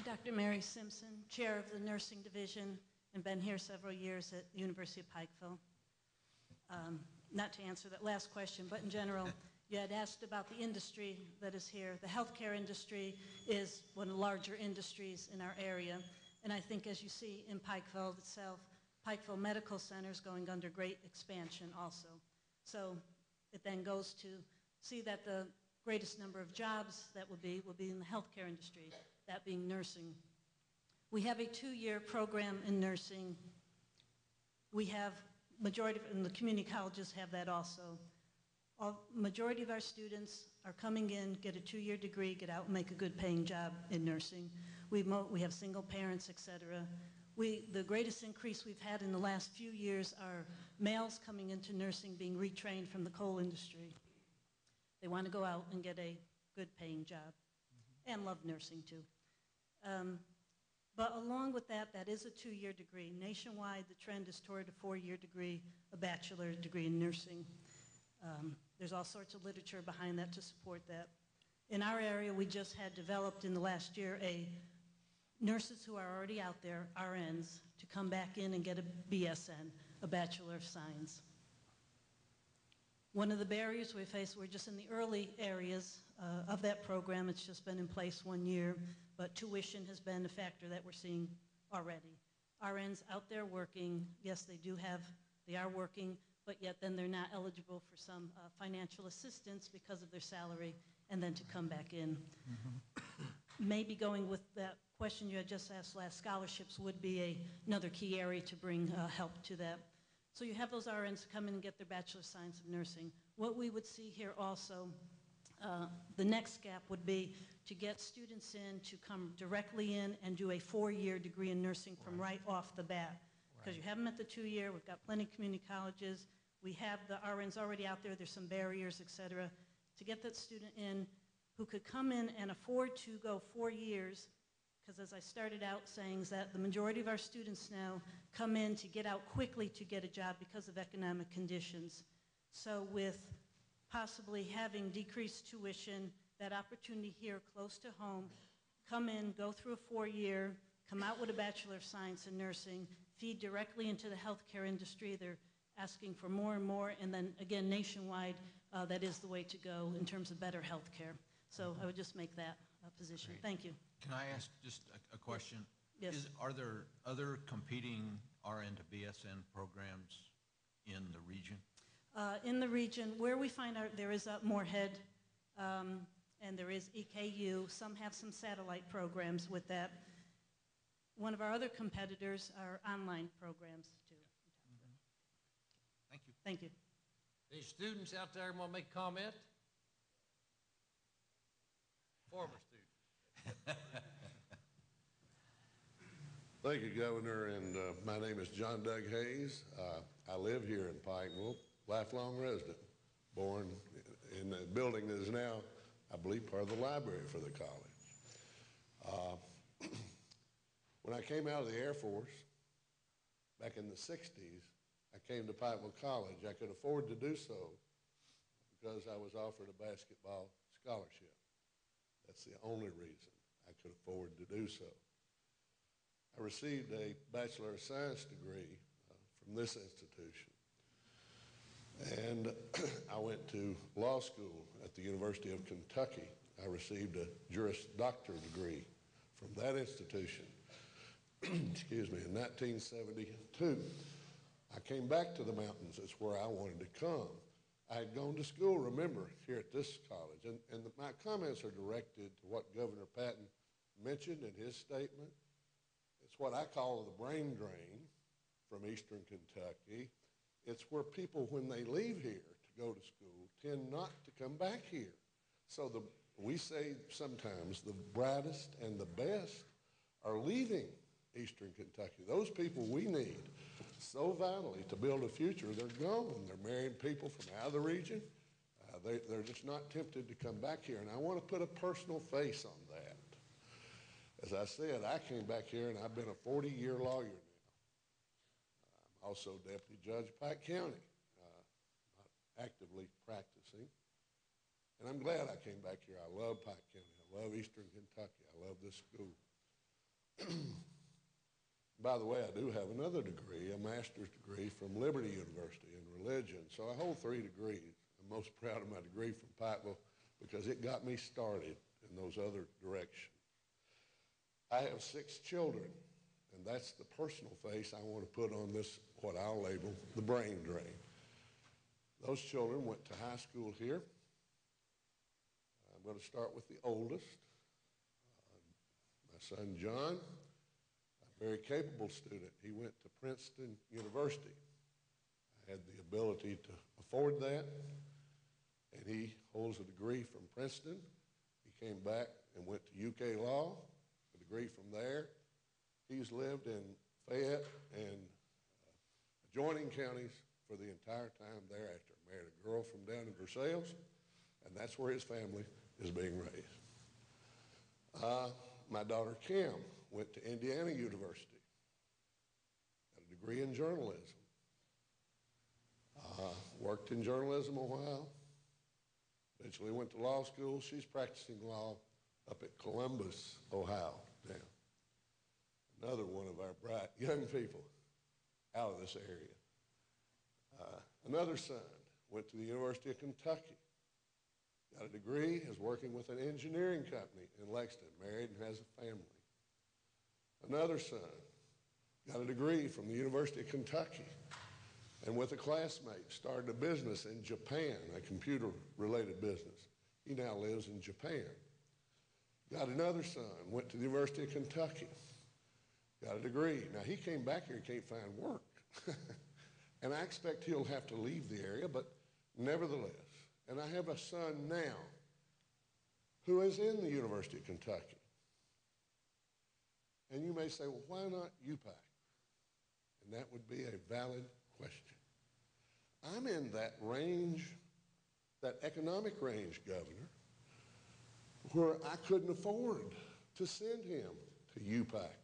Dr. Mary Simpson, Chair of the Nursing Division, and been here several years at the University of Pikeville. Not to answer that last question, but in general, you had asked about the industry that is here. The healthcare industry is one of the larger industries in our area, and I think as you see in Pikeville itself, Pikeville Medical Center is going under great expansion also. So it then goes to see that the greatest number of jobs that will be in the healthcare industry, that being nursing. We have a 2-year program in nursing. We have and the community colleges have that also. Majority of our students are coming in, get a 2-year degree, get out and make a good paying job in nursing. We have single parents, et cetera. The greatest increase we've had in the last few years are males coming into nursing being retrained from the coal industry. They want to go out and get a good paying job and love nursing too. But along with that, that is a 2-year degree. Nationwide, the trend is toward a 4-year degree, a bachelor degree in nursing. There's all sorts of literature behind that to support that. In our area, we just had developed in the last year nurses who are already out there, RNs, to come back in and get a BSN, a Bachelor of Science. One of the barriers we face, we're just in the early areas of that program. It's just been in place 1 year, but tuition has been a factor that we're seeing already. RNs out there working, yes, they are working, but yet then they're not eligible for some financial assistance because of their salary, and then to come back in. Maybe going with that question you had just asked last, scholarships would be another key area to bring help to that. So you have those RNs come in and get their Bachelor of Science of Nursing. What we would see here also, the next gap would be to get students in to come directly in and do a 4-year degree in nursing from right off the bat. Because you have them at the 2-year, we've got plenty of community colleges, we have the RNs already out there, there's some barriers, et cetera. To get that student in who could come in and afford to go 4 years, because as I started out saying is that the majority of our students now come in to get out quickly to get a job because of economic conditions. So with possibly having decreased tuition, that opportunity here close to home, come in, go through a 4-year, come out with a Bachelor of Science in Nursing, feed directly into the healthcare industry. They're asking for more and more, and then again, nationwide, that is the way to go in terms of better healthcare. So I would just make that position. Great. Thank you. Can I ask just a question? Yes. Are there other competing RN to BSN programs in the region? In the region, where we find out there is Moorhead, and there is EKU. Some have some satellite programs with that. One of our other competitors are online programs too. Thank you. Thank you. Any students out there want to make a comment? Former students. Thank you, Governor, and my name is John Doug Hayes. I live here in Pikeville, lifelong resident, born in the building that is now, I believe, part of the library for the college. When I came out of the Air Force back in the 60s, I came to Pikeville College. I could afford to do so because I was offered a basketball scholarship. That's the only reason I could afford to do so. I received a Bachelor of Science degree from this institution. And I went to law school at the University of Kentucky. I received a Juris Doctor degree from that institution, excuse me, in 1972. I came back to the mountains. That's where I wanted to come. I had gone to school, remember, here at this college. And my comments are directed to what Governor Patton mentioned in his statement. It's what I call the brain drain from eastern Kentucky. It's where people, when they leave here to go to school, tend not to come back here. So we say sometimes the brightest and the best are leaving eastern Kentucky. Those people we need so vitally to build a future, they're gone. They're marrying people from out of the region. They're just not tempted to come back here. And I want to put a personal face on that. As I said, I came back here and I've been a 40-year lawyer now. I'm also Deputy Judge of Pike County, not actively practicing. And I'm glad I came back here. I love Pike County. I love eastern Kentucky. I love this school. By the way, I do have another degree, a master's degree from Liberty University in religion. So I hold 3 degrees. I'm most proud of my degree from Pikeville because it got me started in those other directions. I have 6 children, and that's the personal face I want to put on this, what I'll label the brain drain. Those children went to high school here. I'm going to start with the oldest, my son John, a very capable student. He went to Princeton University. I had the ability to afford that, and he holds a degree from Princeton. He came back and went to UK Law. Degree from there. He's lived in Fayette and adjoining counties for the entire time thereafter. Married a girl from down in Versailles, and that's where his family is being raised. My daughter Kim went to Indiana University, got a degree in journalism. Worked in journalism a while, eventually went to law school. She's practicing law up at Columbus, Ohio, now. Another one of our bright young people out of this area. Another son went to the University of Kentucky, got a degree, is working with an engineering company in Lexington, married and has a family. Another son got a degree from the University of Kentucky, and with a classmate started a business in Japan, a computer-related business. He now lives in Japan. Got another son, went to the University of Kentucky, got a degree. Now, he came back here, can't find work. And I expect he'll have to leave the area, but nevertheless. And I have a son now who is in the University of Kentucky. And you may say, well, why not UPIKE? And that would be a valid question. I'm in that range, that economic range, Governor, where I couldn't afford to send him to UPIKE.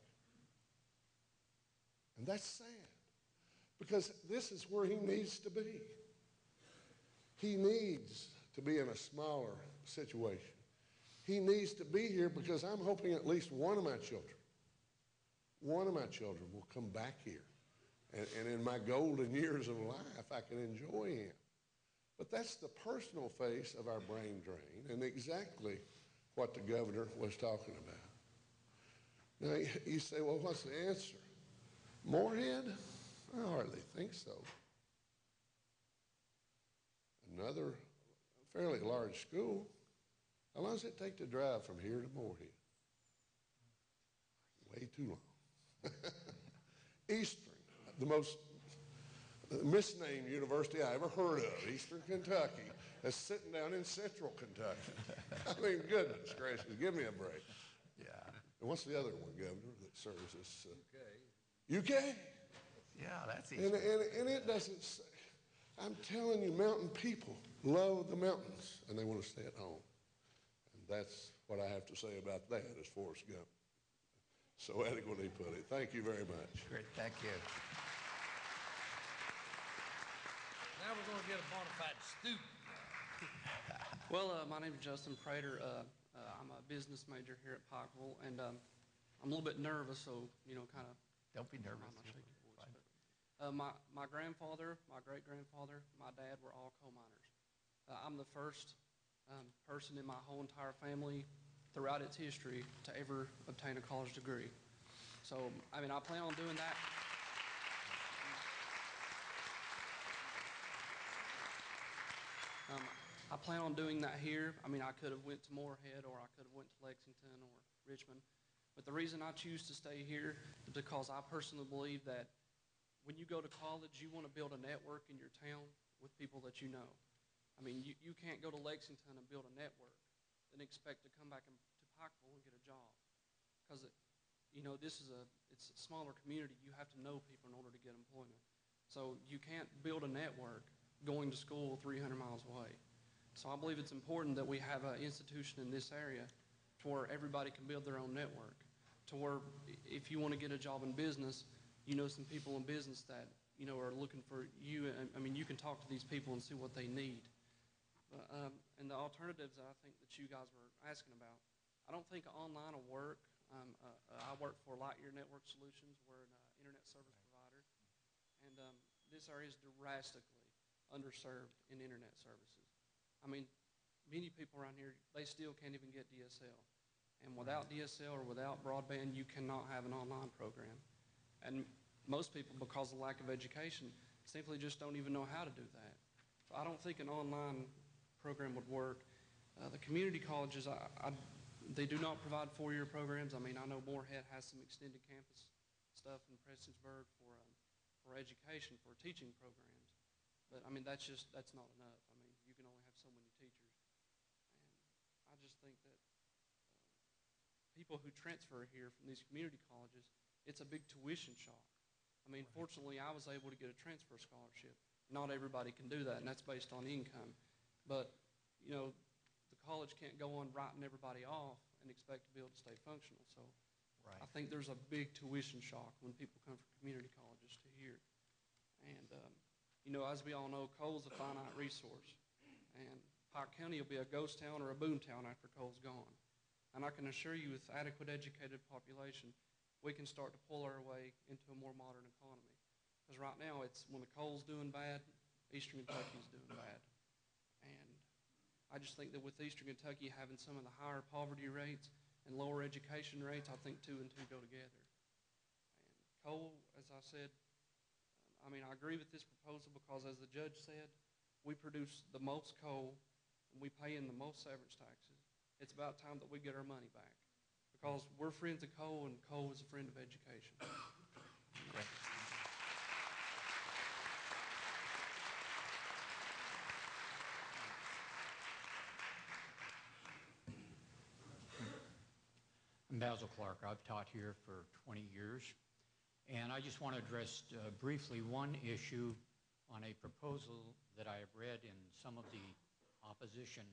And that's sad, because this is where he needs to be. He needs to be in a smaller situation. He needs to be here because I'm hoping at least one of my children will come back here. And in my golden years of life, I can enjoy him. But that's the personal face of our brain drain, and exactly what the governor was talking about. Now, you say, well, what's the answer? Morehead? I hardly think so. Another fairly large school. How long does it take to drive from here to Morehead? Way too long. Eastern, the most misnamed university I ever heard of, Eastern Kentucky, is sitting down in central Kentucky. I mean, goodness gracious, give me a break. Yeah. And what's the other one, Governor, that serves us? Okay. UK. Yeah, that's easy. And it doesn't say, I'm telling you, mountain people love the mountains, and they want to stay at home. And that's what I have to say about that as Forrest Gump so adequately put it. Thank you very much. Great, thank you. Now we're going to get a bona fide student. Well, my name is Justin Prater. I'm a business major here at Pikeville, and I'm a little bit nervous, so, kind of. Don't be nervous. I'm not shaking your voice, but, my grandfather, my great-grandfather, my dad were all coal miners. I'm the first person in my whole entire family throughout its history to ever obtain a college degree. So, I plan on doing that. I plan on doing that here. I could have went to Moorhead, or I could have went to Lexington or Richmond. But the reason I choose to stay here is because I personally believe that when you go to college, you want to build a network in your town with people that you know. You can't go to Lexington and build a network and expect to come back to Pikeville and get a job. Because, it's a smaller community. You have to know people in order to get employment. So you can't build a network going to school 300 miles away. So I believe it's important that we have an institution in this area to where everybody can build their own network, to where if you want to get a job in business, you know some people in business that, are looking for you. You can talk to these people and see what they need. And the alternatives that I think that you guys were asking about, I don't think online will work. I work for Lightyear Network Solutions. We're an internet service provider. And this area is drastically underserved in internet services. Many people around here, they still can't even get DSL. And without DSL or without broadband, you cannot have an online program. And most people, because of lack of education, simply just don't even know how to do that. So I don't think an online program would work. The community colleges, they do not provide four-year programs. I know Moorhead has some extended campus stuff in Prestonsburg for education, for teaching programs. But that's not enough. You can only have so many teachers. And I just think that people who transfer here from these community colleges, it's a big tuition shock. Fortunately, I was able to get a transfer scholarship. Not everybody can do that, and that's based on income. But, the college can't go on writing everybody off and expect to be able to stay functional. So I think there's a big tuition shock when people come from community colleges to here. And, as we all know, coal's a finite resource. And Pike County will be a ghost town or a boom town after coal's gone. And I can assure you, with adequate educated population, we can start to pull our way into a more modern economy. Because right now, it's when the coal's doing bad, Eastern Kentucky's doing bad. And I just think that with Eastern Kentucky having some of the higher poverty rates and lower education rates, I think 2 and 2 go together. And coal, as I said, I agree with this proposal because, as the judge said, we produce the most coal and we pay in the most severance taxes. It's about time that we get our money back because we're friends of coal, and coal is a friend of education. I'm Basil Clark. I've taught here for 20 years. And I just want to address briefly one issue on a proposal that I have read in some of the opposition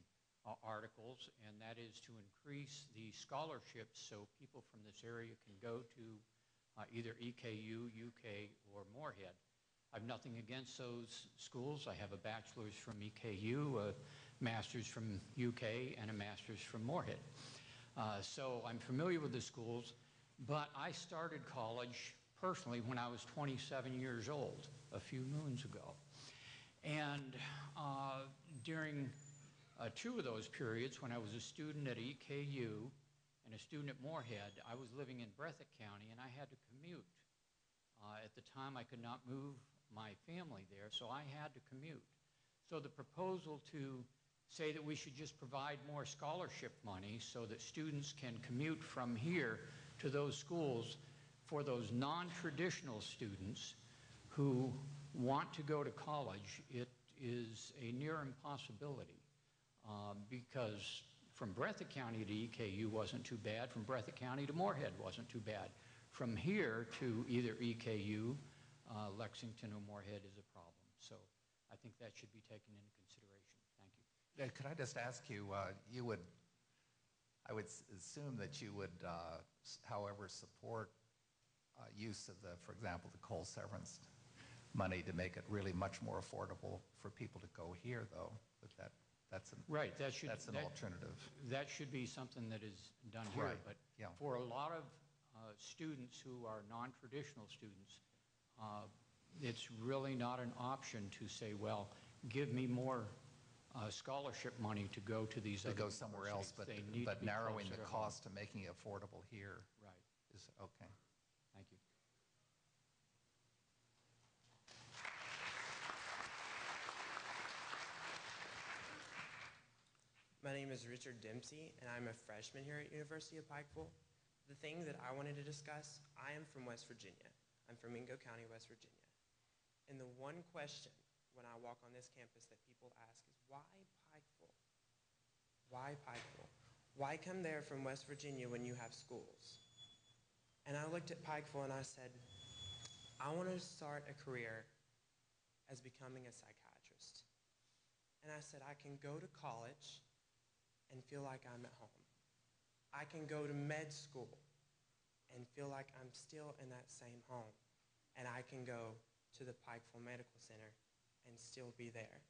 articles, and that is to increase the scholarships so people from this area can go to either EKU, UK, or Moorhead. I have nothing against those schools. I have a bachelor's from EKU, a master's from UK, and a master's from Moorhead. So I'm familiar with the schools, but I started college personally when I was 27 years old, a few moons ago. And during 2 of those periods, when I was a student at EKU and a student at Moorhead, I was living in Breathitt County, and I had to commute. At the time, I could not move my family there, so I had to commute. So the proposal to say that we should just provide more scholarship money so that students can commute from here to those schools for those non-traditional students who want to go to college, it is a near impossibility because from Breathitt County to EKU wasn't too bad, from Breathitt County to Moorhead wasn't too bad. from here to either EKU, Lexington, or Moorhead is a problem. So I think that should be taken into consideration. Thank you. Could I just ask you, I would assume that you would, however, support use of the, for example, the coal severance money to make it really much more affordable for people to go here, though. But that's an alternative. That should be something that is done here. Right. But Yeah. for a lot of students who are non-traditional students, it's really not an option to say, well, give me more scholarship money to go to these To other go somewhere else, universities. They need to but be narrowing closer the to home. cost to making it affordable here Right. is okay. Thank you. My name is Richard Dempsey, and I'm a freshman here at University of Pikeville. The thing that I wanted to discuss, I am from West Virginia. I'm from Mingo County, West Virginia. And the one question when I walk on this campus that people ask is, why Pikeville? Why Pikeville? Why come there from West Virginia when you have schools? And I looked at Pikeville and I said, I want to start a career as becoming a psychiatrist. And I said, I can go to college and feel like I'm at home. I can go to med school and feel like I'm still in that same home. And I can go to the Pikeville Medical Center and still be there.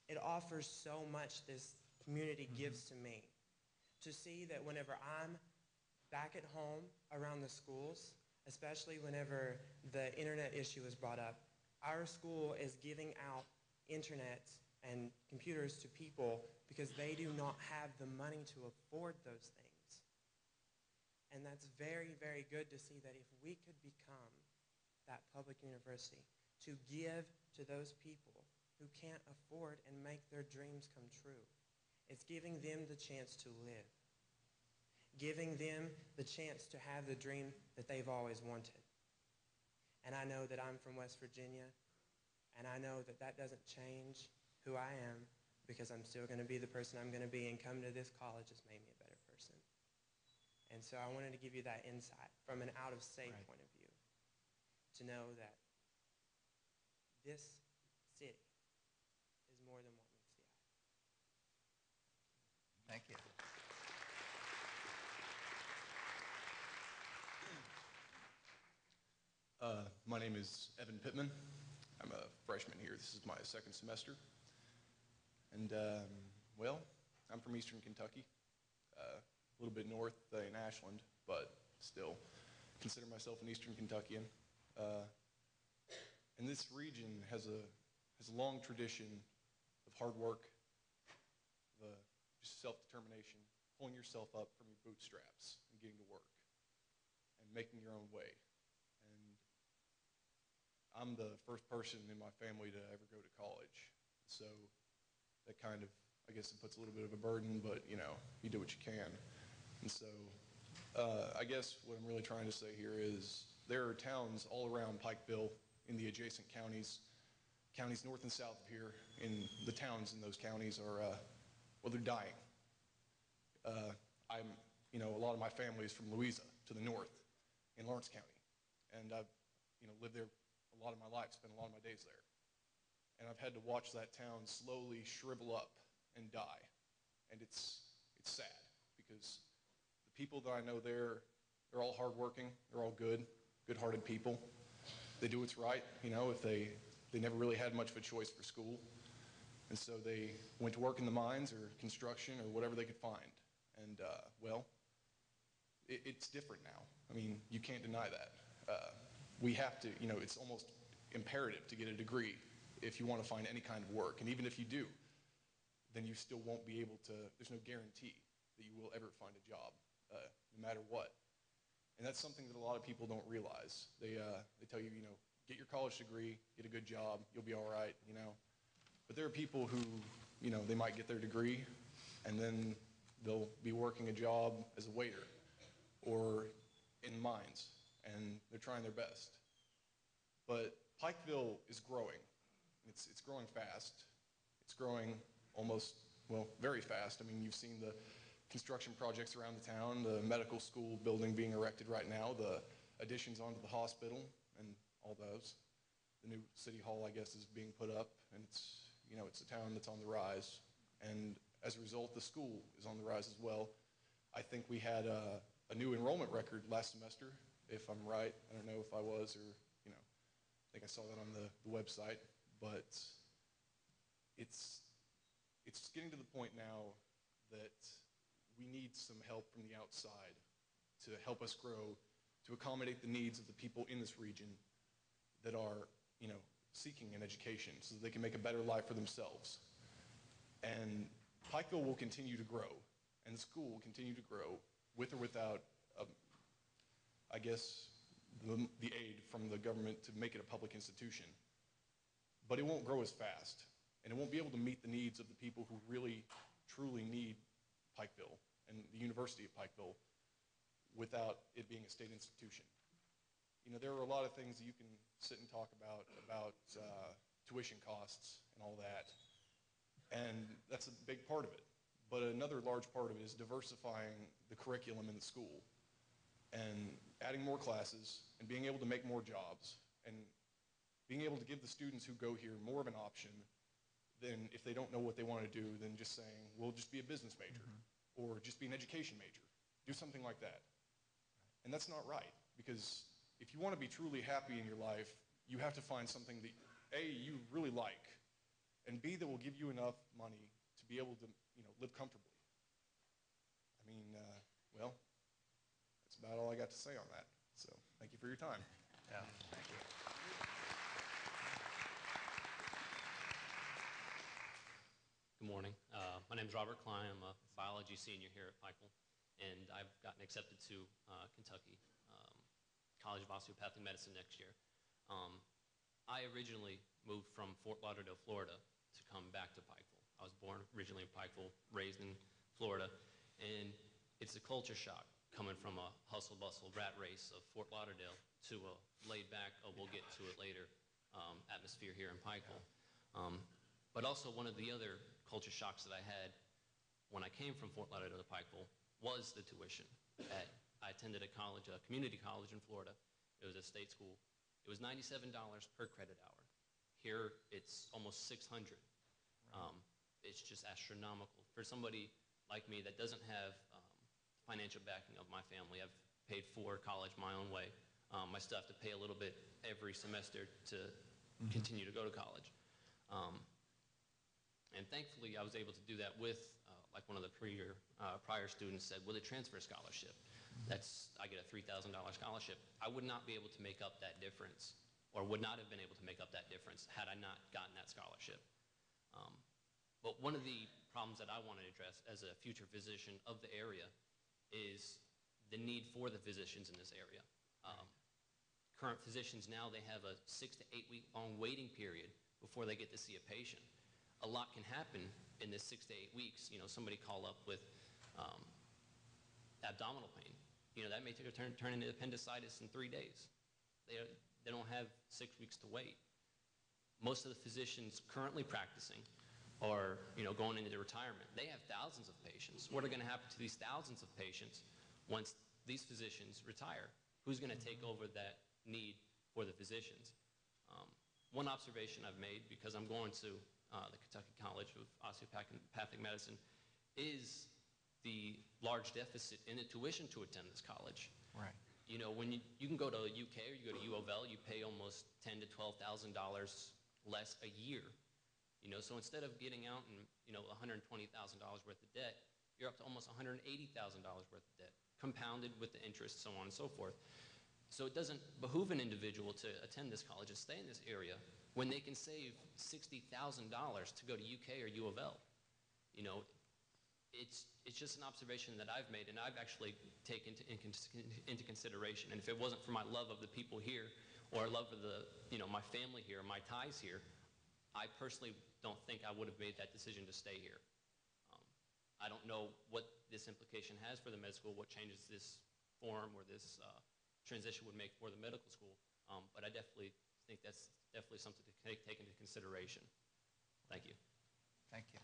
It offers so much, this community gives to me. To see that whenever I'm back at home around the schools, especially whenever the internet issue is brought up, our school is giving out internet and computers to people because they do not have the money to afford those things. And that's very, very good to see that if we could become that public university to give to those people who can't afford and make their dreams come true. It's giving them the chance to live, giving them the chance to have the dream that they've always wanted. And I know that I'm from West Virginia, and I know that that doesn't change who I am, because I'm still going to be the person I'm going to be, and coming to this college has made me a better person. And so I wanted to give you that insight from an out-of-state point of view, to know that this city is more than what meets the eye. Thank you. My name is Evan Pittman. I'm a freshman here. This is my second semester. And, well, I'm from Eastern Kentucky, a little bit north in Ashland, but still consider myself an Eastern Kentuckian. And this region has a long tradition of hard work, of just self-determination, pulling yourself up from your bootstraps and getting to work and making your own way. I'm the first person in my family to ever go to college. So that kind of, I guess it puts a little bit of a burden, but you know, you do what you can. And so I guess what I'm really trying to say here is there are towns all around Pikeville in the adjacent counties north and south of here, and the towns in those counties are, well, they're dying. A lot of my family is from Louisa to the north in Lawrence County. And I've, lived there a lot of my life, spent a lot of my days there. And I've had to watch that town slowly shrivel up and die. And it's sad, because the people that I know there, they're all hardworking, they're all good-hearted people. They do what's right, if they never really had much of a choice for school. And so they went to work in the mines or construction or whatever they could find. And, well, it's different now. I mean, you can't deny that. We have to, it's almost imperative to get a degree if you want to find any kind of work. And even if you do, then you still won't be able to, there's no guarantee that you will ever find a job, no matter what. And that's something that a lot of people don't realize. They tell you, get your college degree, get a good job, you'll be all right, But there are people who, they might get their degree, and then they'll be working a job as a waiter or in mines, and they're trying their best. But Pikeville is growing. It's growing fast. It's growing almost, well, very fast. I mean, you've seen the construction projects around the town, the medical school building being erected right now, the additions onto the hospital and all those. The new city hall, I guess, is being put up, and it's, you know, it's a town that's on the rise. And as a result, the school is on the rise as well. I think we had a new enrollment record last semester, if I'm right. I don't know if I was, or, you know, I think I saw that on the website. But it's getting to the point now that we need some help from the outside to help us grow, to accommodate the needs of the people in this region that are, you know, seeking an education so that they can make a better life for themselves. And Pikeville will continue to grow, and the school will continue to grow with or without, I guess, the aid from the government to make it a public institution. But it won't grow as fast, and it won't be able to meet the needs of the people who really, truly need Pikeville and the University of Pikeville without it being a state institution. You know, there are a lot of things that you can sit and talk about tuition costs and all that, and that's a big part of it. But another large part of it is diversifying the curriculum in the school and adding more classes and being able to make more jobs and being able to give the students who go here more of an option than if they don't know what they want to do than just saying, well, just be a business major or just be an education major. Do something like that. And that's not right, because if you want to be truly happy in your life, you have to find something that, A, you really like, and B, that will give you enough money to be able to, you know, live comfortably. I mean, well, that's about all I got to say on that. So thank you for your time. Yeah, thank you. Good morning. My name is Robert Klein. I'm a biology senior here at Pikeville, and I've gotten accepted to Kentucky College of Osteopathic Medicine next year. I originally moved from Fort Lauderdale, Florida, to come back to Pikeville. I was born originally in Pikeville, raised in Florida, and it's a culture shock coming from a hustle-bustle rat race of Fort Lauderdale to a laid-back, oh, we'll get to it later, atmosphere here in Pikeville. But also one of the other culture shocks that I had when I came from Fort Lauderdale to Pikeville was the tuition. I attended a college, a community college in Florida. It was a state school. It was $97 per credit hour. Here, it's almost $600. It's just astronomical. For somebody like me that doesn't have financial backing of my family, I've paid for college my own way. I still have to pay a little bit every semester to continue to go to college. And thankfully, I was able to do that with, like one of the prior students said, with a transfer scholarship. I get a $3,000 scholarship. I would not be able to make up that difference, or would not have been able to make up that difference had I not gotten that scholarship. But one of the problems that I want to address as a future physician of the area is the need for the physicians in this area. Current physicians now, they have a 6 to 8 week long waiting period before they get to see a patient. A lot can happen in this 6 to 8 weeks. You know, somebody call up with abdominal pain. You know, that may turn into appendicitis in 3 days. They don't have 6 weeks to wait. Most of the physicians currently practicing or, you know, going into retirement, they have thousands of patients. What are going to happen to these thousands of patients once these physicians retire? Who's going to take over that need for the physicians? One observation I've made, because I'm going to the Kentucky College of Osteopathic Medicine, is the large deficit in the tuition to attend this college. Right. You know, when you can go to UK or you go to U of L, you pay almost $10,000 to $12,000 less a year. You know, so instead of getting out and, you know, $120,000 worth of debt, you're up to almost $180,000 worth of debt, compounded with the interest, so on and so forth. So it doesn't behoove an individual to attend this college and stay in this area when they can save $60,000 to go to UK or U of L. You know, it's just an observation that I've made, and I've actually taken into consideration. And if it wasn't for my love of the people here, or love of the, you know, my family here, my ties here, I personally don't think I would have made that decision to stay here. I don't know what this implication has for the med school, what changes this form or this transition would make for the medical school, but I definitely think that's definitely something to take into consideration. Thank you. Thank you.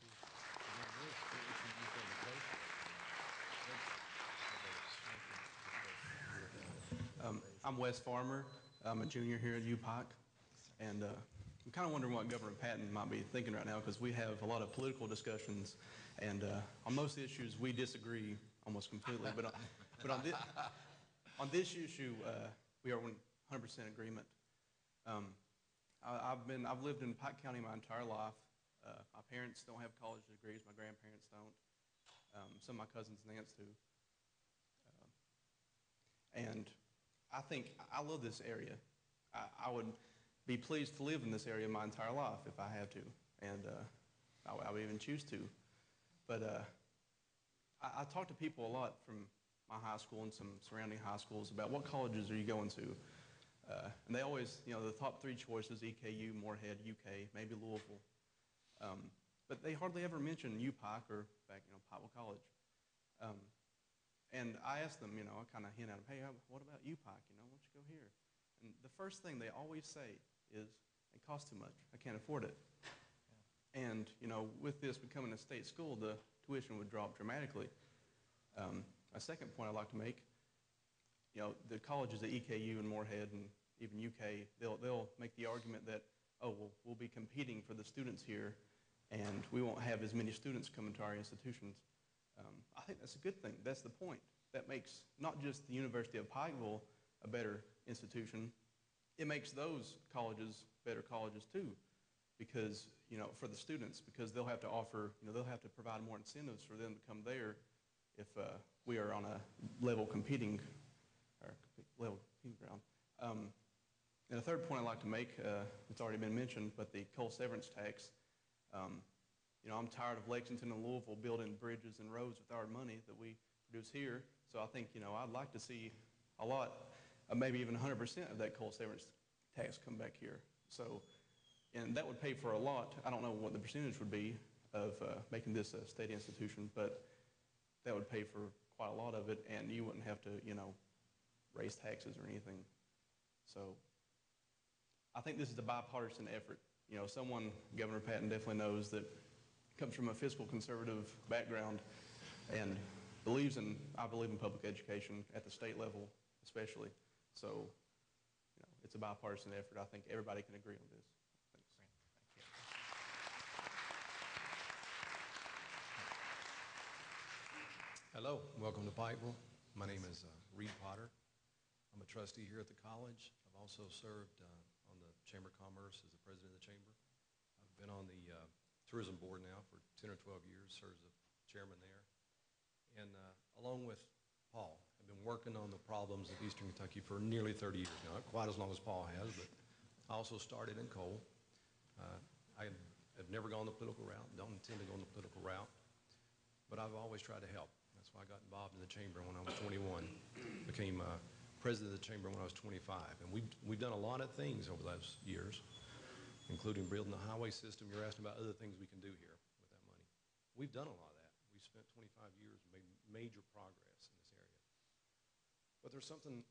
I'm Wes Farmer. I'm a junior here at UPIKE, and I'm kind of wondering what Governor Patton might be thinking right now, because we have a lot of political discussions, and on most issues we disagree almost completely. But on this issue, we are 100% agreement. I've lived in Pike County my entire life. My parents don't have college degrees. My grandparents don't. Some of my cousins and aunts do. And I love this area. I would be pleased to live in this area my entire life if I had to, and I would even choose to. But I talk to people a lot from my high school and some surrounding high schools about what colleges are you going to. And they always, the top 3 choices, EKU, Moorhead, UK, maybe Louisville. But they hardly ever mention UPIKE or, Pikeville College. And I ask them, I kind of hint at them, hey, what about UPIKE? Why don't you go here? And the first thing they always say is, it costs too much. I can't afford it. Yeah. And, with this becoming a state school, the tuition would drop dramatically. A second point I'd like to make, the colleges at EKU and Moorhead and even UK, they'll make the argument that, oh, well, we'll be competing for the students here, and we won't have as many students coming to our institutions. I think that's a good thing. That's the point. That makes not just the University of Pikeville a better institution, it makes those colleges better colleges too, because, for the students, because they'll have to offer, they'll have to provide more incentives for them to come there if we are on a level competing ground. And a third point I'd like to make, it's already been mentioned, but the coal severance tax. I'm tired of Lexington and Louisville building bridges and roads with our money that we produce here. So I think, I'd like to see a lot, maybe even 100% of that coal severance tax come back here. So, and that would pay for a lot. I don't know what the percentage would be of making this a state institution, but that would pay for quite a lot of it, and you wouldn't have to, raise taxes or anything. So I think this is a bipartisan effort. Governor Patton definitely knows that comes from a fiscal conservative background and I believe in public education at the state level especially. So, it's a bipartisan effort. I think everybody can agree on this. Thanks. Great. Thank you. Hello, welcome to Pikeville. My name is Reed Potter. I'm a trustee here at the college. I've also served on the Chamber of Commerce as the president of the chamber. I've been on the tourism board now for 10 or 12 years, served as the chairman there. And along with Paul, I've been working on the problems of Eastern Kentucky for nearly 30 years now, not quite as long as Paul has, but I also started in coal. I have never gone the political route, don't intend to go on the political route, but I've always tried to help. That's why I got involved in the chamber when I was 21, became president of the chamber when I was 25. And we've done a lot of things over those years, including building the highway system. You're asking about other things we can do here with that money. We've done a lot of that. We've spent 25 years and made major progress in this area. But there's something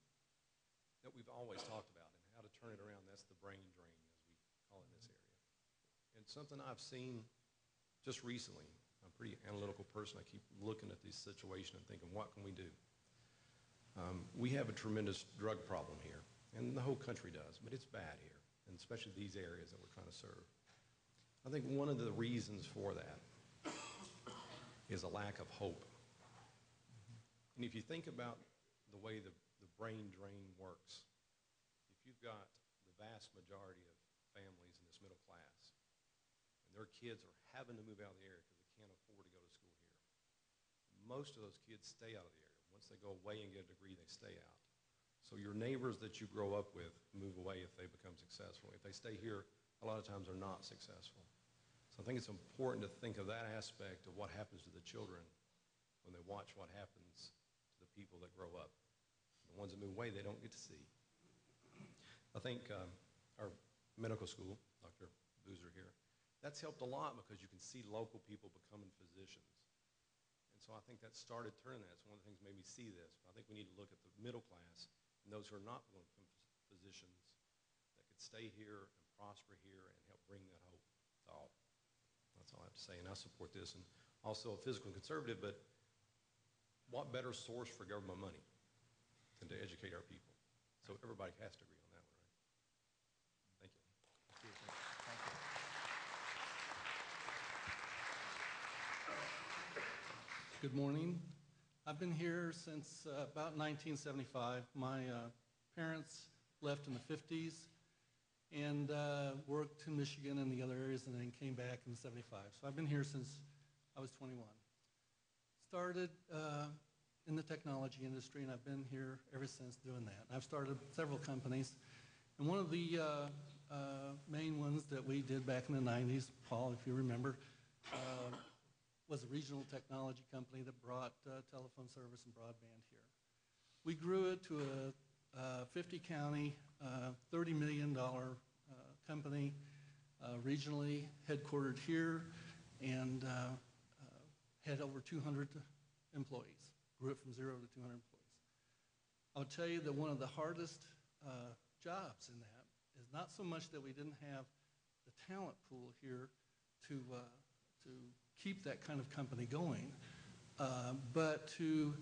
that we've always talked about and how to turn it around. That's the brain drain, as we call it in this area. And something I've seen just recently, I'm a pretty analytical person. I keep looking at this situation and thinking, what can we do? We have a tremendous drug problem here, and the whole country does, but it's bad here, and especially these areas that we're trying to serve. I think one of the reasons for that is a lack of hope. And if you think about the way the brain drain works, if you've got the vast majority of families in this middle class, and their kids are having to move out of the area because they can't afford to go to school here, most of those kids stay out of the area. Once they go away and get a degree, they stay out. So your neighbors that you grow up with move away if they become successful. If they stay here, a lot of times they're not successful. So I think it's important to think of that aspect of what happens to the children when they watch what happens to the people that grow up. The ones that move away, they don't get to see. I think our medical school, Dr. Boozer here, that's helped a lot because you can see local people becoming physicians. So I think that started turning that. It's one of the things that made me see this. I think we need to look at the middle class and those who are not going to become physicians that could stay here and prosper here and help bring that hope. That's all I have to say. And I support this. And also a fiscal conservative, but what better source for government money than to educate our people? So So everybody has to agree on that one, right? Thank you. Good morning. I've been here since about 1975. My parents left in the 50s and worked in Michigan and the other areas and then came back in 75. So I've been here since I was 21. Started in the technology industry and I've been here ever since doing that. I've started several companies and one of the main ones that we did back in the 90s, Paul, if you remember, was a regional technology company that brought telephone service and broadband here. We grew it to a 50-county, $30 million company, regionally headquartered here, and had over 200 employees. Grew it from 0 to 200 employees. I'll tell you that one of the hardest jobs in that is not so much that we didn't have the talent pool here to keep that kind of company going, but to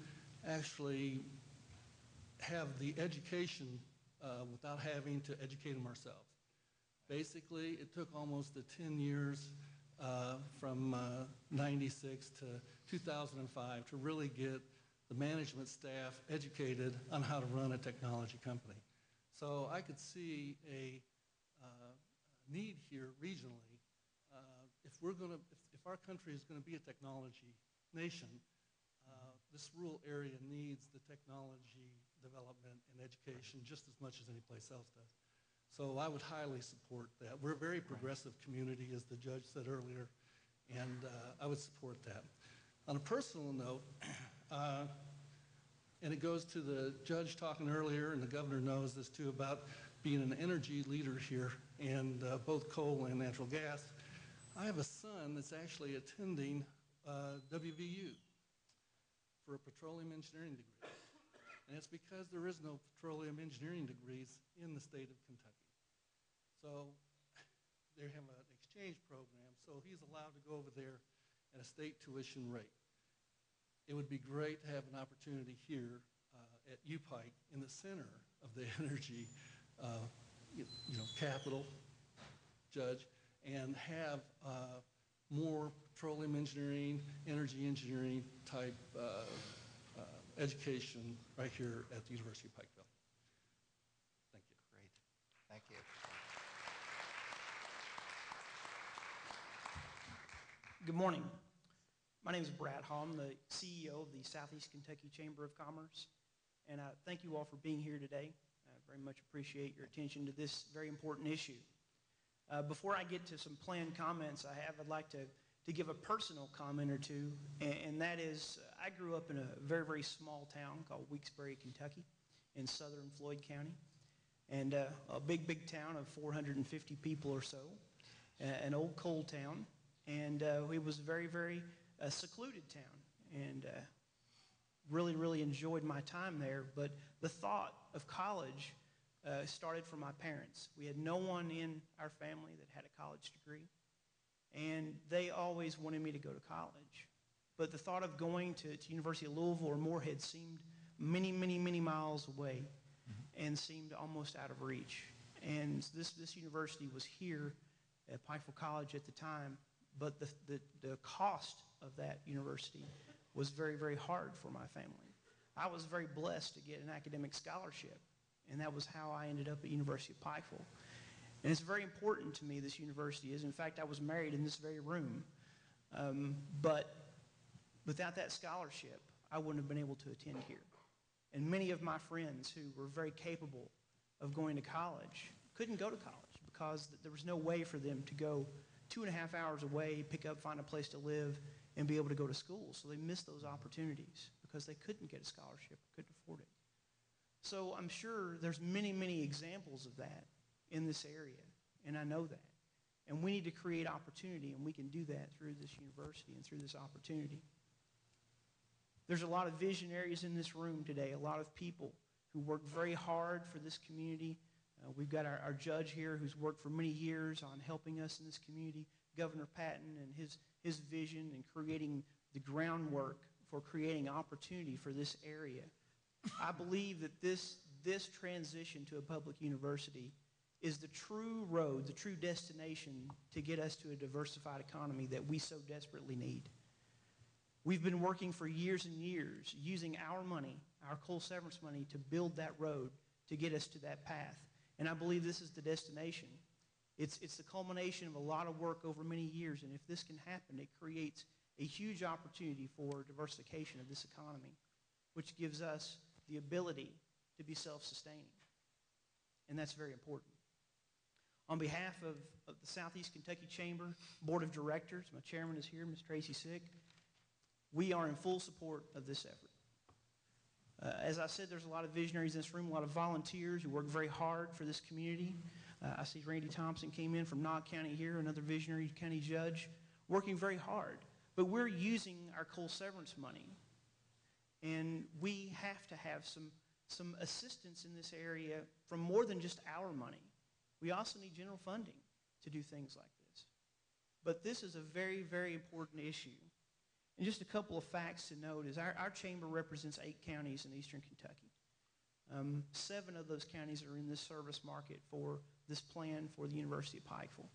actually have the education without having to educate them ourselves. Basically, it took almost 10 years from 96 to 2005 to really get the management staff educated on how to run a technology company. So I could see a need here regionally. If our country is going to be a technology nation, this rural area needs the technology development and education just as much as any place else does. So I would highly support that. We're a very progressive community, as the judge said earlier, and I would support that. On a personal note, and it goes to the judge talking earlier, and the governor knows this too, about being an energy leader here, and both coal and natural gas. I have a son that's actually attending WVU for a petroleum engineering degree. And it's because there is no petroleum engineering degrees in the state of Kentucky. So they have an exchange program, so he's allowed to go over there at a state tuition rate. It would be great to have an opportunity here at UPIKE in the center of the energy capital, Judge, and have more petroleum engineering, energy engineering type education right here at the University of Pikeville. Thank you. Great. Thank you. Good morning. My name is Brad Hall. I'm the CEO of the Southeast Kentucky Chamber of Commerce, and I thank you all for being here today. I very much appreciate your attention to this very important issue. Before I get to some planned comments I'd like to give a personal comment or two, and that is I grew up in a very, very small town called Weeksbury, Kentucky, in southern Floyd County, and a big, big town of 450 people or so, an old coal town, and it was a very, very secluded town, and really, really enjoyed my time there, but the thought of college started from my parents. We had no one in our family that had a college degree, and they always wanted me to go to college. But the thought of going to University of Louisville or Moorhead seemed many, many, many miles away and seemed almost out of reach. And this university was here at Pikeville College at the time, but the cost of that university was very, very hard for my family. I was very blessed to get an academic scholarship, and that was how I ended up at University of Pikeville. And it's very important to me, this university is. In fact, I was married in this very room. But without that scholarship, I wouldn't have been able to attend here. And many of my friends who were very capable of going to college couldn't go to college because there was no way for them to go 2.5 hours away, pick up, find a place to live, and be able to go to school. So they missed those opportunities because they couldn't get a scholarship, couldn't afford it. So I'm sure there's many, many examples of that in this area, and I know that. And we need to create opportunity, and we can do that through this university and through this opportunity. There's a lot of visionaries in this room today, a lot of people who work very hard for this community. We've got our judge here who's worked for many years on helping us in this community, Governor Patton, and his vision in creating the groundwork for creating opportunity for this area. I believe that this this transition to a public university is the true road, the true destination to get us to a diversified economy that we so desperately need. We've been working for years and years using our money, our coal severance money, to build that road to get us to that path. And I believe this is the destination. It's the culmination of a lot of work over many years, and if this can happen, it creates a huge opportunity for diversification of this economy, which gives us the ability to be self-sustaining. And that's very important. On behalf of the Southeast Kentucky Chamber Board of Directors, my chairman is here, Ms. Tracy Sick, we are in full support of this effort. As I said, there's a lot of visionaries in this room, a lot of volunteers who work very hard for this community. I see Randy Thompson came in from Knott County here, another visionary county judge, working very hard. But we're using our coal severance money, and we have to have some assistance in this area from more than just our money. We also need general funding to do things like this. But this is a very, very important issue. And just a couple of facts to note is our chamber represents 8 counties in eastern Kentucky. 7 of those counties are in this service market for this plan for the University of Pikeville.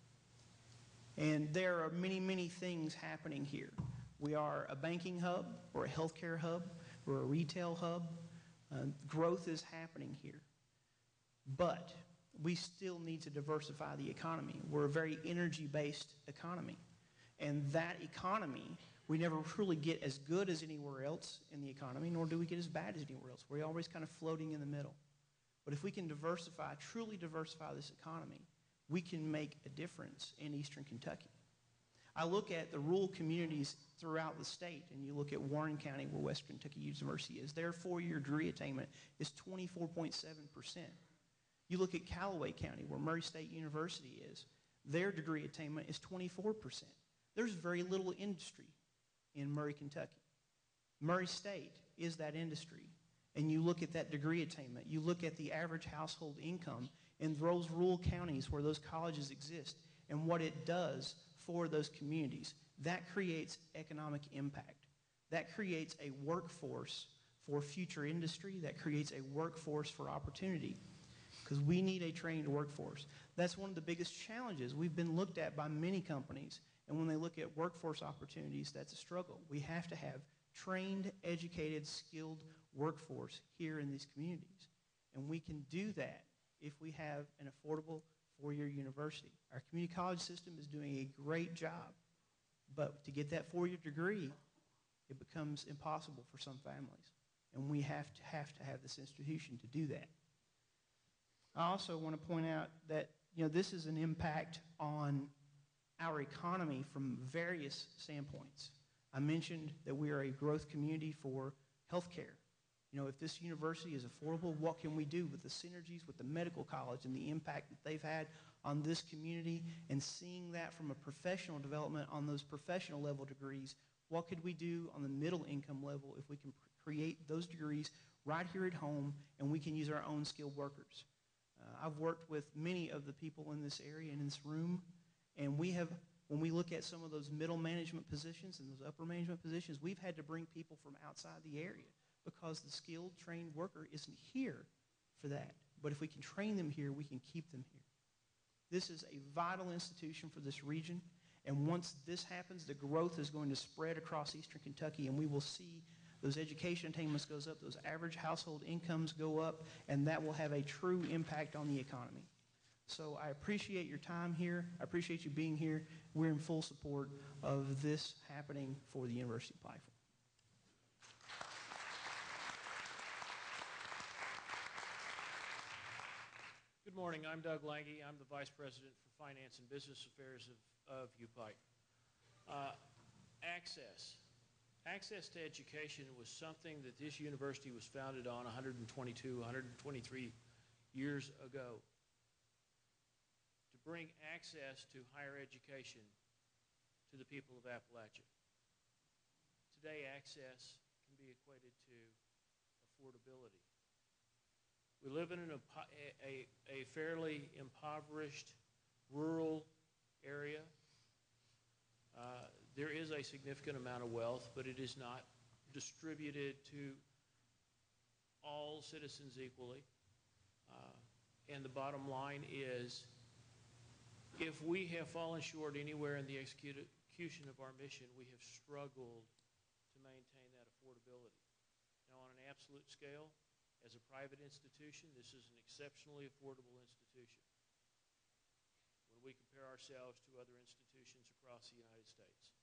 And there are many, many things happening here. We are a banking hub, we're a healthcare hub, we're a retail hub. Growth is happening here. But we still need to diversify the economy. We're a very energy-based economy. And that economy, we never truly get as good as anywhere else in the economy, nor do we get as bad as anywhere else. We're always kind of floating in the middle. But if we can diversify, truly diversify this economy, we can make a difference in eastern Kentucky. I look at the rural communities throughout the state, and you look at Warren County, where Western Kentucky University is. Their 4-year degree attainment is 24.7%. You look at Callaway County, where Murray State University is. Their degree attainment is 24%. There's very little industry in Murray, Kentucky. Murray State is that industry. And you look at that degree attainment, you look at the average household income in those rural counties where those colleges exist and what it does for those communities. That creates economic impact. That creates a workforce for future industry. That creates a workforce for opportunity, because we need a trained workforce. That's one of the biggest challenges. We've been looked at by many companies, and when they look at workforce opportunities, that's a struggle. We have to have trained, educated, skilled workforce here in these communities. And we can do that if we have an affordable 4-year university. Our community college system is doing a great job, but to get that 4-year degree, it becomes impossible for some families. And we have to have this institution to do that. I also want to point out that this is an impact on our economy from various standpoints. I mentioned that we are a growth community for healthcare. If this university is affordable, what can we do with the synergies with the medical college and the impact that they've had on this community, and seeing that from a professional development on those professional level degrees? What could we do on the middle income level if we can create those degrees right here at home, and we can use our own skilled workers? I've worked with many of the people in this area and in this room, and when we look at some of those middle management positions and those upper management positions, we've had to bring people from outside the area because the skilled, trained worker isn't here for that. But if we can train them here, we can keep them here. This is a vital institution for this region, and once this happens, the growth is going to spread across eastern Kentucky, and we will see those education attainments goes up, those average household incomes go up, and that will have a true impact on the economy. So I appreciate your time here. I appreciate you being here. We're in full support of this happening for the University of Pikeville. Good morning. I'm Doug Lange. I'm the Vice President for Finance and Business Affairs of UPIKE. Access to education was something that this university was founded on 122, 123 years ago, to bring access to higher education to the people of Appalachia. Today, access can be equated to affordability. We live in a fairly impoverished rural area. There is a significant amount of wealth, but it is not distributed to all citizens equally. And the bottom line is, if we have fallen short anywhere in the execution of our mission, we have struggled to maintain that affordability. Now, on an absolute scale, as a private institution, this is an exceptionally affordable institution when we compare ourselves to other institutions across the United States.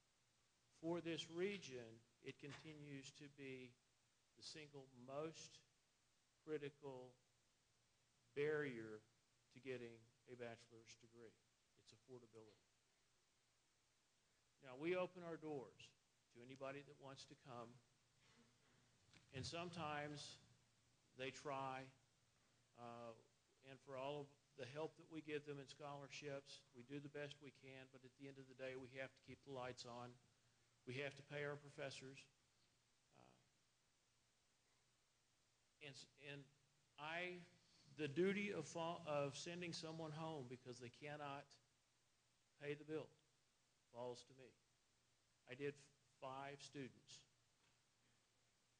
For this region, it continues to be the single most critical barrier to getting a bachelor's degree. It's affordability. Now, we open our doors to anybody that wants to come, and sometimes they try, and for all of the help that we give them in scholarships, we do the best we can, but at the end of the day, we have to keep the lights on. We have to pay our professors. The duty of sending someone home because they cannot pay the bill falls to me. I did 5 students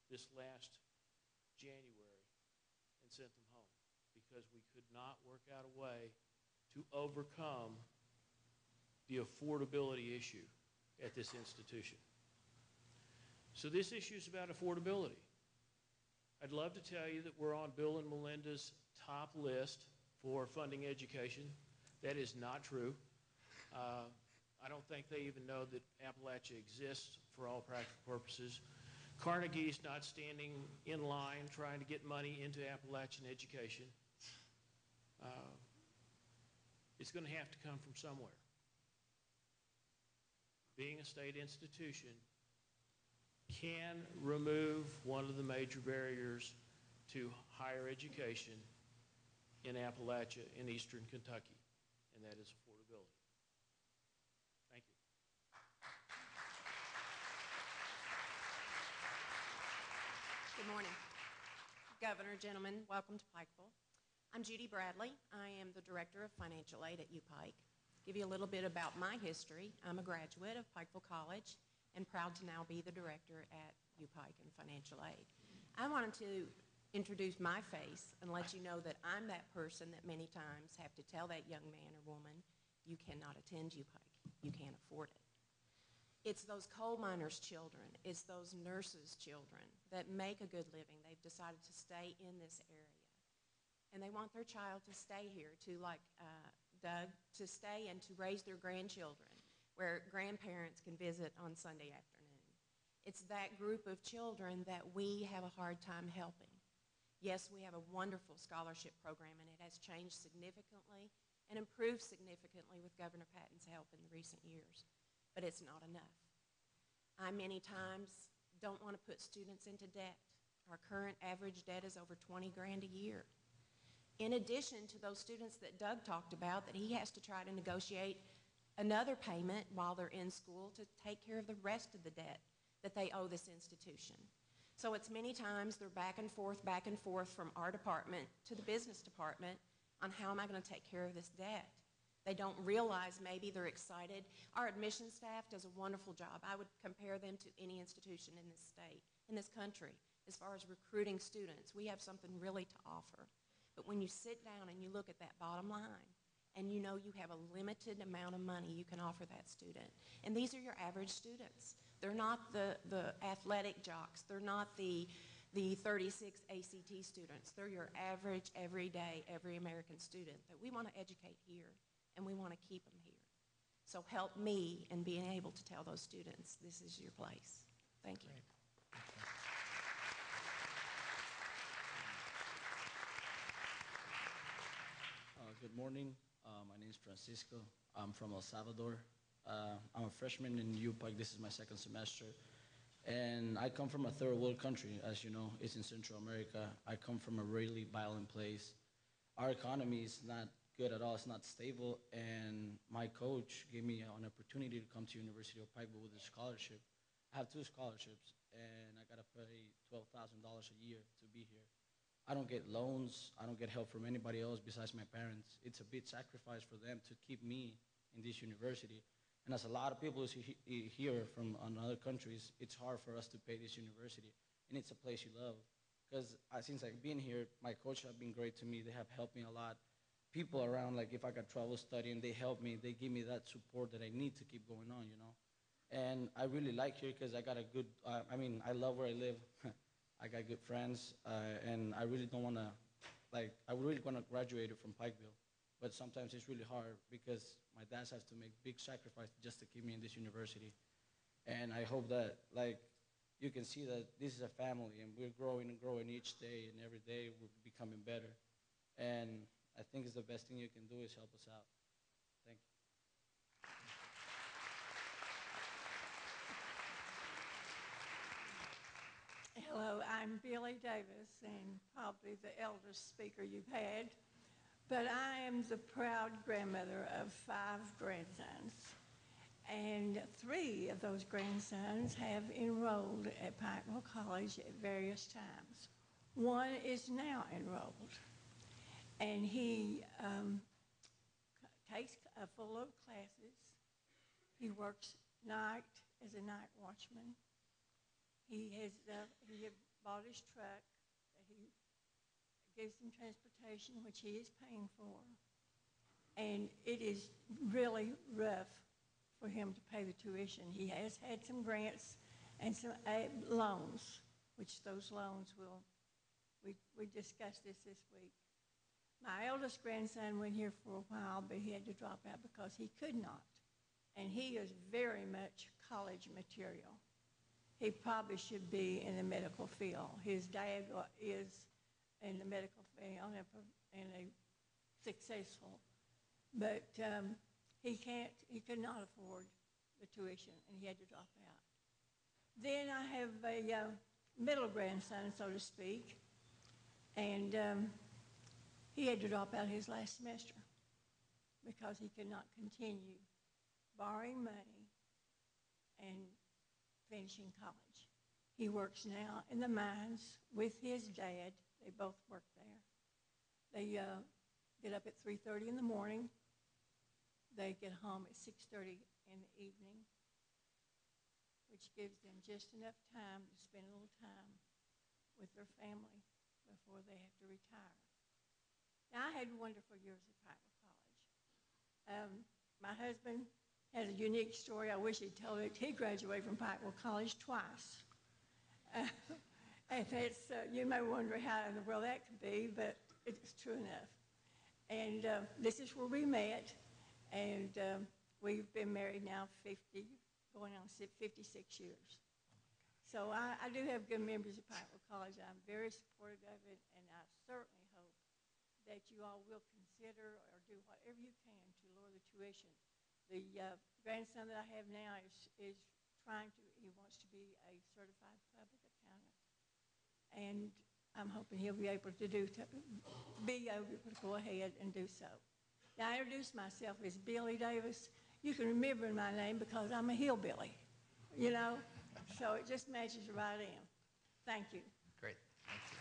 this last January and sent them home because we could not work out a way to overcome the affordability issue at this institution. So this issue is about affordability. I'd love to tell you that we're on Bill and Melinda's top list for funding education. That is not true. I don't think they even know that Appalachia exists for all practical purposes. Carnegie's not standing in line trying to get money into Appalachian education. It's going to have to come from somewhere. Being a state institution can remove one of the major barriers to higher education in Appalachia, in eastern Kentucky, and that is affordability. Thank you. Good morning. Governor, gentlemen, welcome to Pikeville. I'm Judy Bradley. I am the Director of Financial Aid at UPIKE. Give you a little bit about my history. I'm a graduate of Pikeville College and proud to now be the director at UPIKE in Financial Aid. I wanted to introduce my face and let you know that I'm that person that many times have to tell that young man or woman, you cannot attend UPIKE. You can't afford it. It's those coal miners' children, it's those nurses' children that make a good living. They've decided to stay in this area. And they want their child to stay here, to, like Doug, to stay and to raise their grandchildren, where grandparents can visit on Sunday afternoon. It's that group of children that we have a hard time helping. Yes, we have a wonderful scholarship program, and it has changed significantly and improved significantly with Governor Patton's help in the recent years, but it's not enough. I many times don't want to put students into debt. Our current average debt is over 20 grand a year. In addition to those students that Doug talked about, that he has to try to negotiate another payment while they're in school to take care of the rest of the debt that they owe this institution. So it's many times they're back and forth from our department to the business department on how am I going to take care of this debt. They don't realize maybe they're excited. Our admissions staff does a wonderful job. I would compare them to any institution in this state, in this country, as far as recruiting students. We have something really to offer. But when you sit down and you look at that bottom line, and you know you have a limited amount of money you can offer that student. And these are your average students. They're not the athletic jocks. They're not the 36 ACT students. They're your average, everyday, every American student that we want to educate here, and we want to keep them here. So help me in being able to tell those students, this is your place. Thank you. Good morning. My name is Francisco. I'm from El Salvador. I'm a freshman in UPIKE. This is my second semester. And I come from a third world country, as you know. It's in Central America. I come from a really violent place. Our economy is not good at all. It's not stable. And my coach gave me an opportunity to come to University of Pikeville with a scholarship. I have 2 scholarships, and I got to pay $12,000 a year to be here. I don't get loans. I don't get help from anybody else besides my parents. It's a big sacrifice for them to keep me in this university. And as a lot of people here from other countries, it's hard for us to pay this university. And it's a place you love because since I've been here, my coach have been great to me. They have helped me a lot. People around, like if I got trouble studying, they help me. They give me that support that I need to keep going on, you know. And I really like here because I got a good, I mean, I love where I live. I got good friends, and I really don't want to, like, I really want to graduate from Pikeville. But sometimes it's really hard because my dad has to make big sacrifices just to keep me in this university. And I hope that, like, you can see that this is a family, and we're growing and growing each day, and every day we're becoming better. And I think it's the best thing you can do is help us out. Thank you. Hello, I'm Billy Davis, and probably the eldest speaker you've had. But I am the proud grandmother of 5 grandsons. And 3 of those grandsons have enrolled at Pikeville College at various times. One is now enrolled. And he takes a full load of classes. He works night as a night watchman. He had bought his truck that he gives him transportation, which he is paying for. And it is really rough for him to pay the tuition. He has had some grants and some loans, which those loans we discussed this week. My eldest grandson went here for a while, but he had to drop out because he could not. And he is very much college material. He probably should be in the medical field. His dad is in the medical field and a successful, but he could not afford the tuition, and he had to drop out. Then I have a middle grandson, so to speak, and he had to drop out his last semester because he could not continue borrowing money and finishing college. He works now in the mines with his dad. They both work there. They get up at 3:30 in the morning. They get home at 6:30 in the evening, which gives them just enough time to spend a little time with their family before they have to retire. Now, I had wonderful years at Pikeville College. My husband has a unique story. I wish he'd told it. He graduated from Pikeville College twice. And it's, you may wonder how in the world that could be, but it's true enough. And this is where we met, and we've been married now going on 56 years. So I do have good memories of Pikeville College. I'm very supportive of it, and I certainly hope that you all will consider or do whatever you can to lower the tuition. The grandson that I have now is he wants to be a certified public accountant. And I'm hoping he'll be able to go ahead and do so. Now, I introduced myself as Billy Davis. You can remember my name because I'm a hillbilly, you know? So it just matches right in. Thank you. Great. Thank you.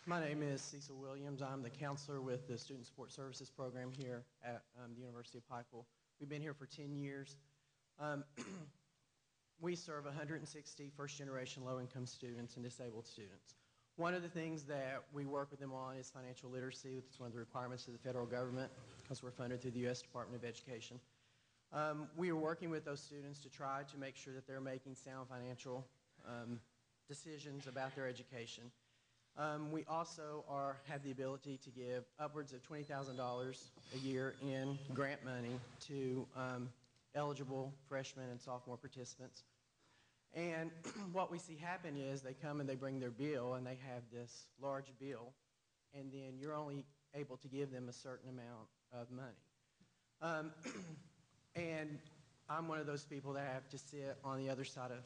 My name is Cecil Williams. I'm the counselor with the Student Support Services Program here at the University of Pikeville. We've been here for 10 years. We serve 160 first-generation low-income students and disabled students. One of the things that we work with them on is financial literacy, which is one of the requirements of the federal government because we're funded through the U.S. Department of Education. We are working with those students to try to make sure that they're making sound financial decisions about their education. We also have the ability to give upwards of $20,000 a year in grant money to eligible freshmen and sophomore participants. And what we see happen is they come and they bring their bill, and they have this large bill, and then you're only able to give them a certain amount of money. And I'm one of those people that have to sit on the other side of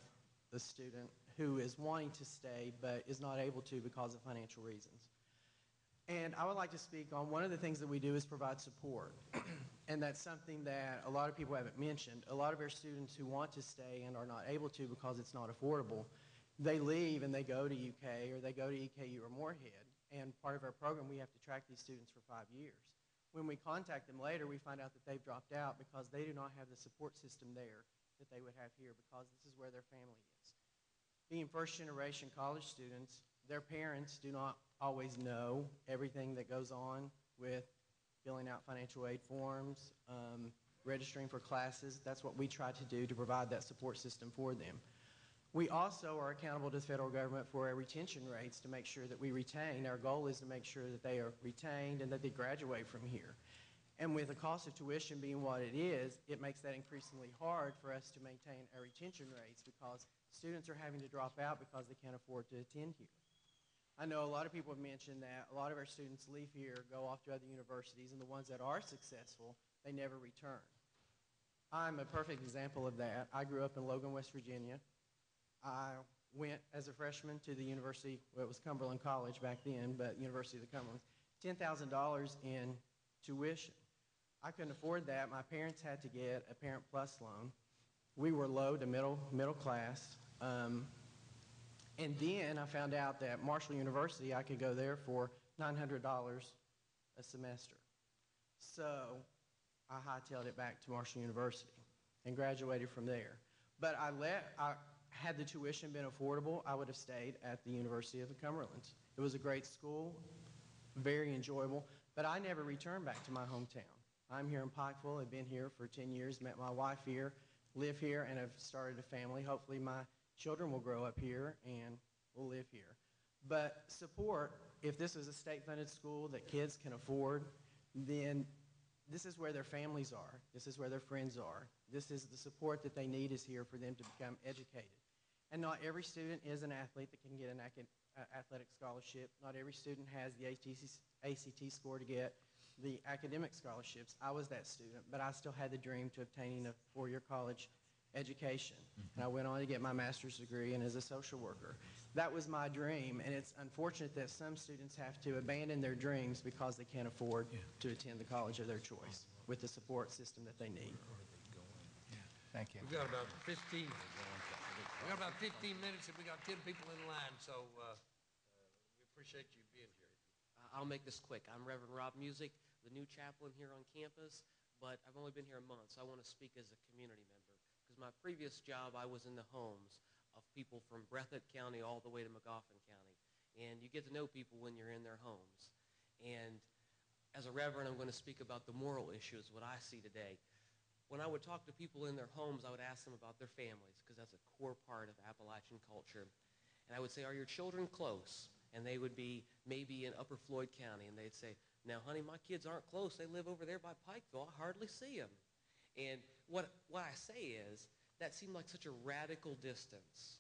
the student who is wanting to stay but is not able to because of financial reasons. And I would like to speak on one of the things that we do is provide support. And that's something that a lot of people haven't mentioned. A lot of our students who want to stay and are not able to because it's not affordable, they leave and they go to UK or they go to EKU or Moorhead. And part of our program, we have to track these students for 5 years. When we contact them later, we find out that they've dropped out because they do not have the support system there that they would have here because this is where their family is. being first-generation college students, their parents do not always know everything that goes on with filling out financial aid forms, registering for classes. That's what we try to do to provide that support system for them. We also are accountable to the federal government for our retention rates to make sure that we retain. Our goal is to make sure that they are retained and that they graduate from here. And with the cost of tuition being what it is, it makes that increasingly hard for us to maintain our retention rates because students are having to drop out because they can't afford to attend here. I know a lot of people have mentioned that a lot of our students leave here, go off to other universities, and the ones that are successful, they never return. I'm a perfect example of that. I grew up in Logan, West Virginia. I went as a freshman to the university, well, it was Cumberland College back then, but University of the Cumberlands, $10,000 in tuition. I couldn't afford that. My parents had to get a Parent Plus loan. We were low to middle class. And then I found out that Marshall University, I could go there for $900 a semester. So I hightailed it back to Marshall University and graduated from there. But had the tuition been affordable, I would have stayed at the University of the Cumberlands. It was a great school, very enjoyable, but I never returned back to my hometown. I'm here in Pikeville. I've been here for 10 years, met my wife here, live here, and have started a family. Hopefully my children will grow up here and will live here. But support, if this is a state-funded school that kids can afford, then this is where their families are. This is where their friends are. This is the support that they need is here for them to become educated. And not every student is an athlete that can get an athletic scholarship. Not every student has the ACT score to get the academic scholarships. I was that student, but I still had the dream to obtaining a four-year college education. And I went on to get my master's degree and as a social worker. That was my dream, and it's unfortunate that some students have to abandon their dreams because they can't afford to attend the college of their choice with the support system that they need. Thank you. We've got about 15 minutes and we got 10 people in line, so we appreciate you being here. I'll make this quick. I'm Reverend Rob Music, the new chaplain here on campus, but I've only been here a month, so I want to speak as a community member. Because my previous job, I was in the homes of people from Breathitt County all the way to Magoffin County. And you get to know people when you're in their homes. And as a reverend, I'm going to speak about the moral issues, what I see today. When I would talk to people in their homes, I would ask them about their families, because that's a core part of Appalachian culture. And I would say, are your children close? And they would be maybe in Upper Floyd County, and they'd say, now, honey, my kids aren't close. They live over there by Pikeville. I hardly see them. And what I say is, that seemed like such a radical distance.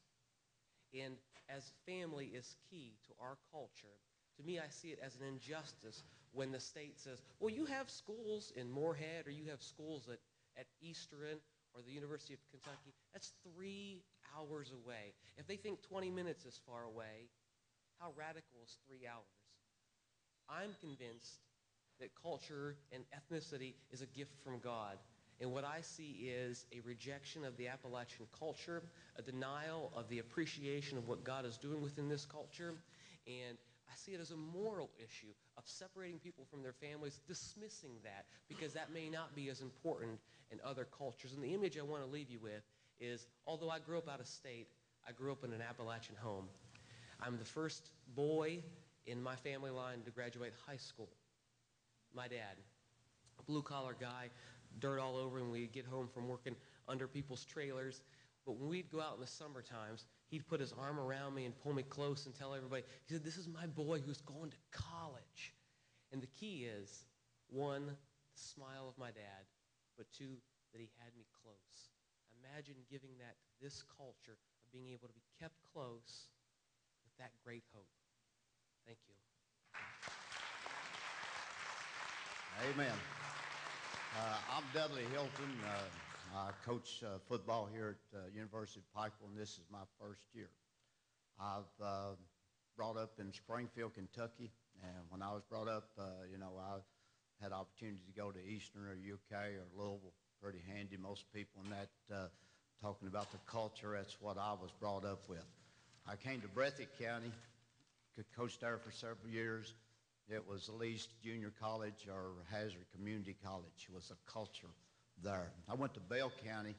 And as family is key to our culture, to me, I see it as an injustice when the state says, well, you have schools in Moorhead, or you have schools at Eastern or the University of Kentucky. That's 3 hours away. If they think 20 minutes is far away, how radical is 3 hours? I'm convinced that culture and ethnicity is a gift from God. And what I see is a rejection of the Appalachian culture, a denial of the appreciation of what God is doing within this culture, and I see it as a moral issue of separating people from their families, dismissing that, because that may not be as important in other cultures. And the image I want to leave you with is, although I grew up out of state, I grew up in an Appalachian home. I'm the first boy in my family line to graduate high school. My dad, a blue-collar guy, dirt all over him. We'd get home from working under people's trailers. But when we'd go out in the summer times, he'd put his arm around me and pull me close and tell everybody, he said, this is my boy who's going to college. And the key is, one, the smile of my dad, but two, that he had me close. Imagine giving that to this culture of being able to be kept close with that great hope. Thank you. Amen. I'm Dudley Hilton. I coach football here at University of Pikeville, and this is my first year. I've brought up in Springfield, Kentucky, and when I was brought up, I had opportunity to go to Eastern or UK or Louisville, pretty handy. Most people in that, talking about the culture, that's what I was brought up with. I came to Breathitt County, coached there for several years. It was the least junior college or Hazard Community College. It was a culture there. I went to Bell County,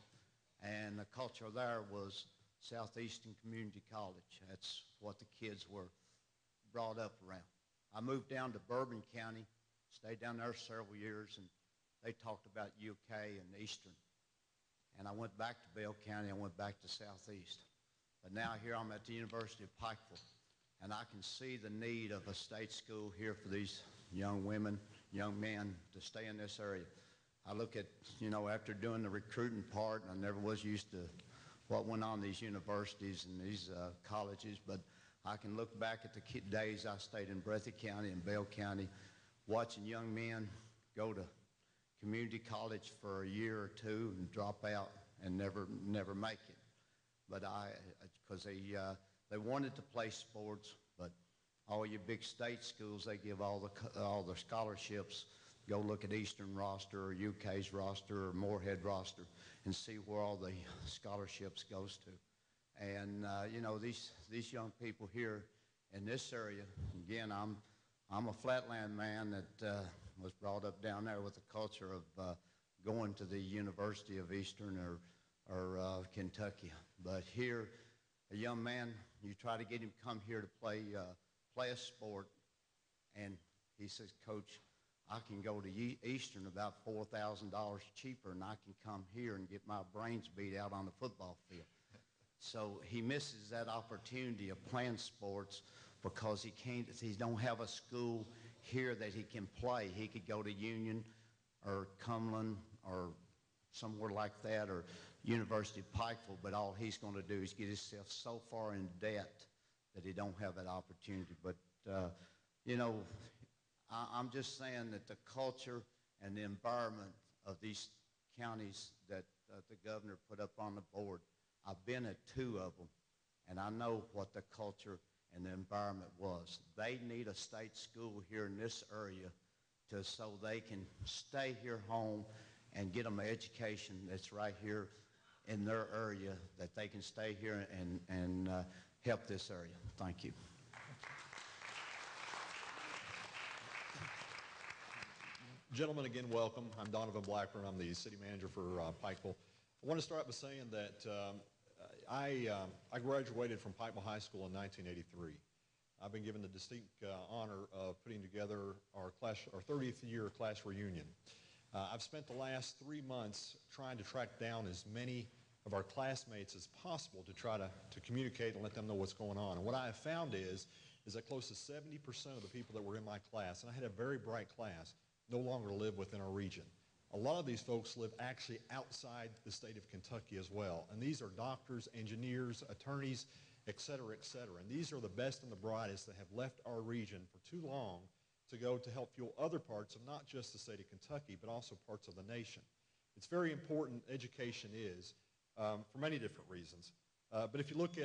and the culture there was Southeastern Community College. That's what the kids were brought up around. I moved down to Bourbon County, stayed down there several years, and they talked about UK and Eastern. And I went back to Bell County, I went back to Southeast. But now here I'm at the University of Pikeville, and I can see the need of a state school here for these young women, young men to stay in this area. I look at, after doing the recruiting part, I never was used to what went on in these universities and these colleges, but I can look back at the days I stayed in Breathitt County and Bell County, watching young men go to community college for a year or two and drop out and never make it. But because they wanted to play sports, but all your big state schools, they give all the scholarships. Go look at Eastern roster or UK's roster or Moorhead roster and see where all the scholarships goes to. And these young people here in this area, again, I'm a flatland man that was brought up down there with the culture of going to the University of Eastern or Kentucky. But here, a young man, you try to get him to come here to play a sport, and he says, Coach, I can go to Eastern about $4,000 cheaper, and I can come here and get my brains beat out on the football field. So he misses that opportunity of playing sports because he don't have a school here that he can play. He could go to Union or Cumberland or somewhere like that, or University of Pikeville, but all he's going to do is get himself so far in debt that he don't have that opportunity. But, I'm just saying that the culture and the environment of these counties that the governor put up on the board, I've been at 2 of them, and I know what the culture and the environment was. They need a state school here in this area so they can stay here home and get them an education that's right here in their area, that they can stay here and help this area. Thank you. Gentlemen, again, welcome. I'm Donovan Blackburn. I'm the city manager for Pikeville. I want to start by saying that I graduated from Pikeville High School in 1983. I've been given the distinct honor of putting together our 30th year class reunion. I've spent the last 3 months trying to track down as many of our classmates as possible to try to communicate and let them know what's going on. And what I have found is that close to 70% of the people that were in my class, and I had a very bright class, no longer live within our region. A lot of these folks live actually outside the state of Kentucky as well. And these are doctors, engineers, attorneys, et cetera, et cetera. And these are the best and the brightest that have left our region for too long to go to help fuel other parts of not just the state of Kentucky, but also parts of the nation. It's very important, education is, for many different reasons. But if you look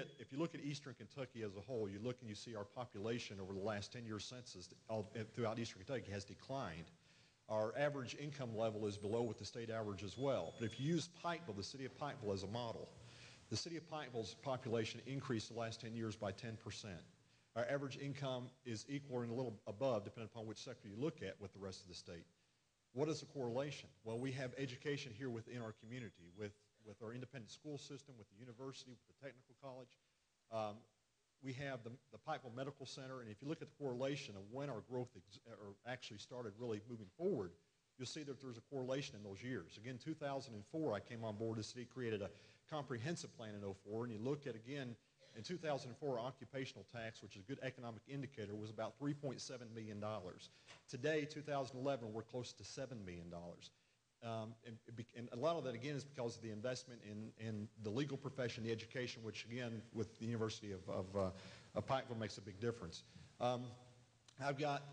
at Eastern Kentucky as a whole, you look and you see our population over the last 10-year census throughout Eastern Kentucky has declined. Our average income level is below what the state average as well. But if you use Pikeville, the city of Pikeville as a model, the city of Pikeville's population increased the last 10 years by 10%. Our average income is equal and a little above, depending upon which sector you look at, with the rest of the state. What is the correlation? Well, we have education here within our community with our independent school system, with the university, with the technical college. We have the Pikeville Medical Center, and if you look at the correlation of when our growth actually started really moving forward, you'll see that there's a correlation in those years. Again, 2004, I came on board. The city created a comprehensive plan in 2004, and you look at, again, in 2004, occupational tax, which is a good economic indicator, was about $3.7 million. Today, 2011, we're close to $7 million. And a lot of that, again, is because of the investment in the legal profession, the education, which, again, with the University of Pikeville makes a big difference. I've got,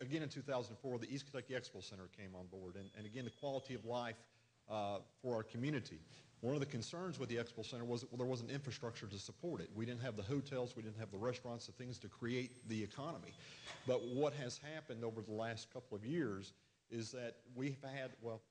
again, in 2004, the East Kentucky Expo Center came on board, and again, the quality of life for our community. One of the concerns with the Expo Center was that there wasn't infrastructure to support it. We didn't have the hotels, we didn't have the restaurants, the things to create the economy. But what has happened over the last couple of years is that we've had, well,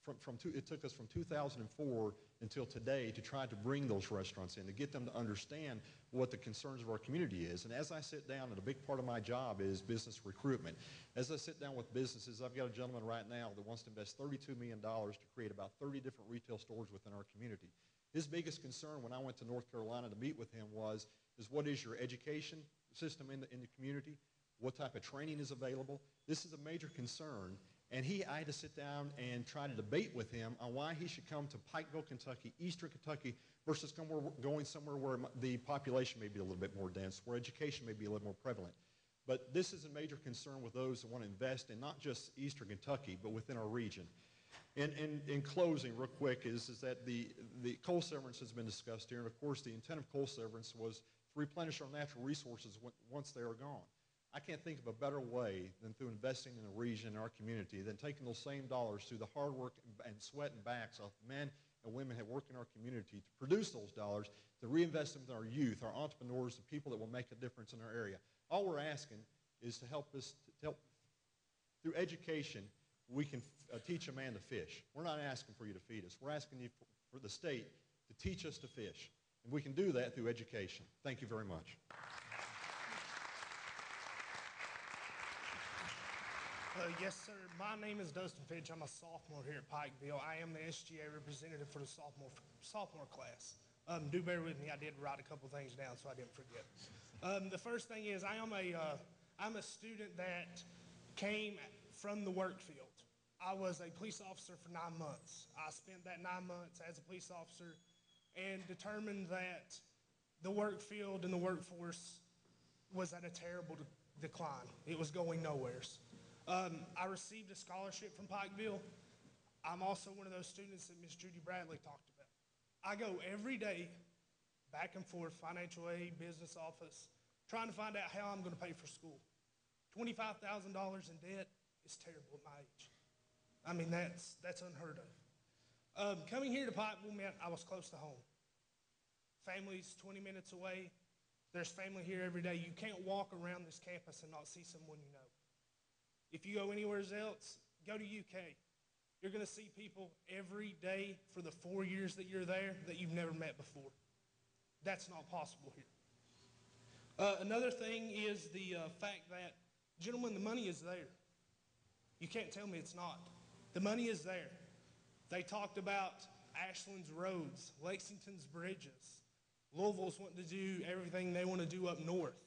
it took us from 2004 until today to try to bring those restaurants in, to get them to understand what the concerns of our community is. And as I sit down, and a big part of my job is business recruitment. As I sit down with businesses, I've got a gentleman right now that wants to invest $32 million to create about 30 different retail stores within our community. His biggest concern when I went to North Carolina to meet with him was, what is your education system in the community? What type of training is available? This is a major concern. And I had to sit down and try to debate with him on why he should come to Pikeville, Kentucky, Eastern Kentucky, versus going somewhere where the population may be a little bit more dense, where education may be a little more prevalent. But this is a major concern with those that want to invest in not just Eastern Kentucky, but within our region. In closing, real quick, is that the coal severance has been discussed here, and of course the intent of coal severance was to replenish our natural resources once they are gone. I can't think of a better way than through investing in the region and our community than taking those same dollars through the hard work and sweat and backs of men and women who work in our community to produce those dollars, to reinvest them in our youth, our entrepreneurs, the people that will make a difference in our area. All we're asking is to help us, through education, we can teach a man to fish. We're not asking for you to feed us. We're asking you for the state to teach us to fish. And we can do that through education. Thank you very much. Yes, sir. My name is Dustin Fitch. I'm a sophomore here at Pikeville. I am the SGA representative for the sophomore class. Do bear with me. I did write a couple things down so I didn't forget. The first thing is I'm a student that came from the work field. I was a police officer for 9 months. I spent that 9 months as a police officer and determined that the work field and the workforce was at a terrible decline. It was going nowheres. I received a scholarship from Pikeville. I'm also one of those students that Ms. Judy Bradley talked about. I go every day back and forth, financial aid, business office, trying to find out how I'm going to pay for school. $25,000 in debt is terrible at my age. I mean, that's unheard of. Coming here to Pikeville meant I was close to home. Family's 20 minutes away. There's family here every day. You can't walk around this campus and not see someone you know. If you go anywhere else, go to UK. You're going to see people every day for the 4 years that you're there that you've never met before. That's not possible here. Another thing is the fact that, gentlemen, the money is there. You can't tell me it's not. The money is there. They talked about Ashland's roads, Lexington's bridges. Louisville's wanting to do everything they want to do up north.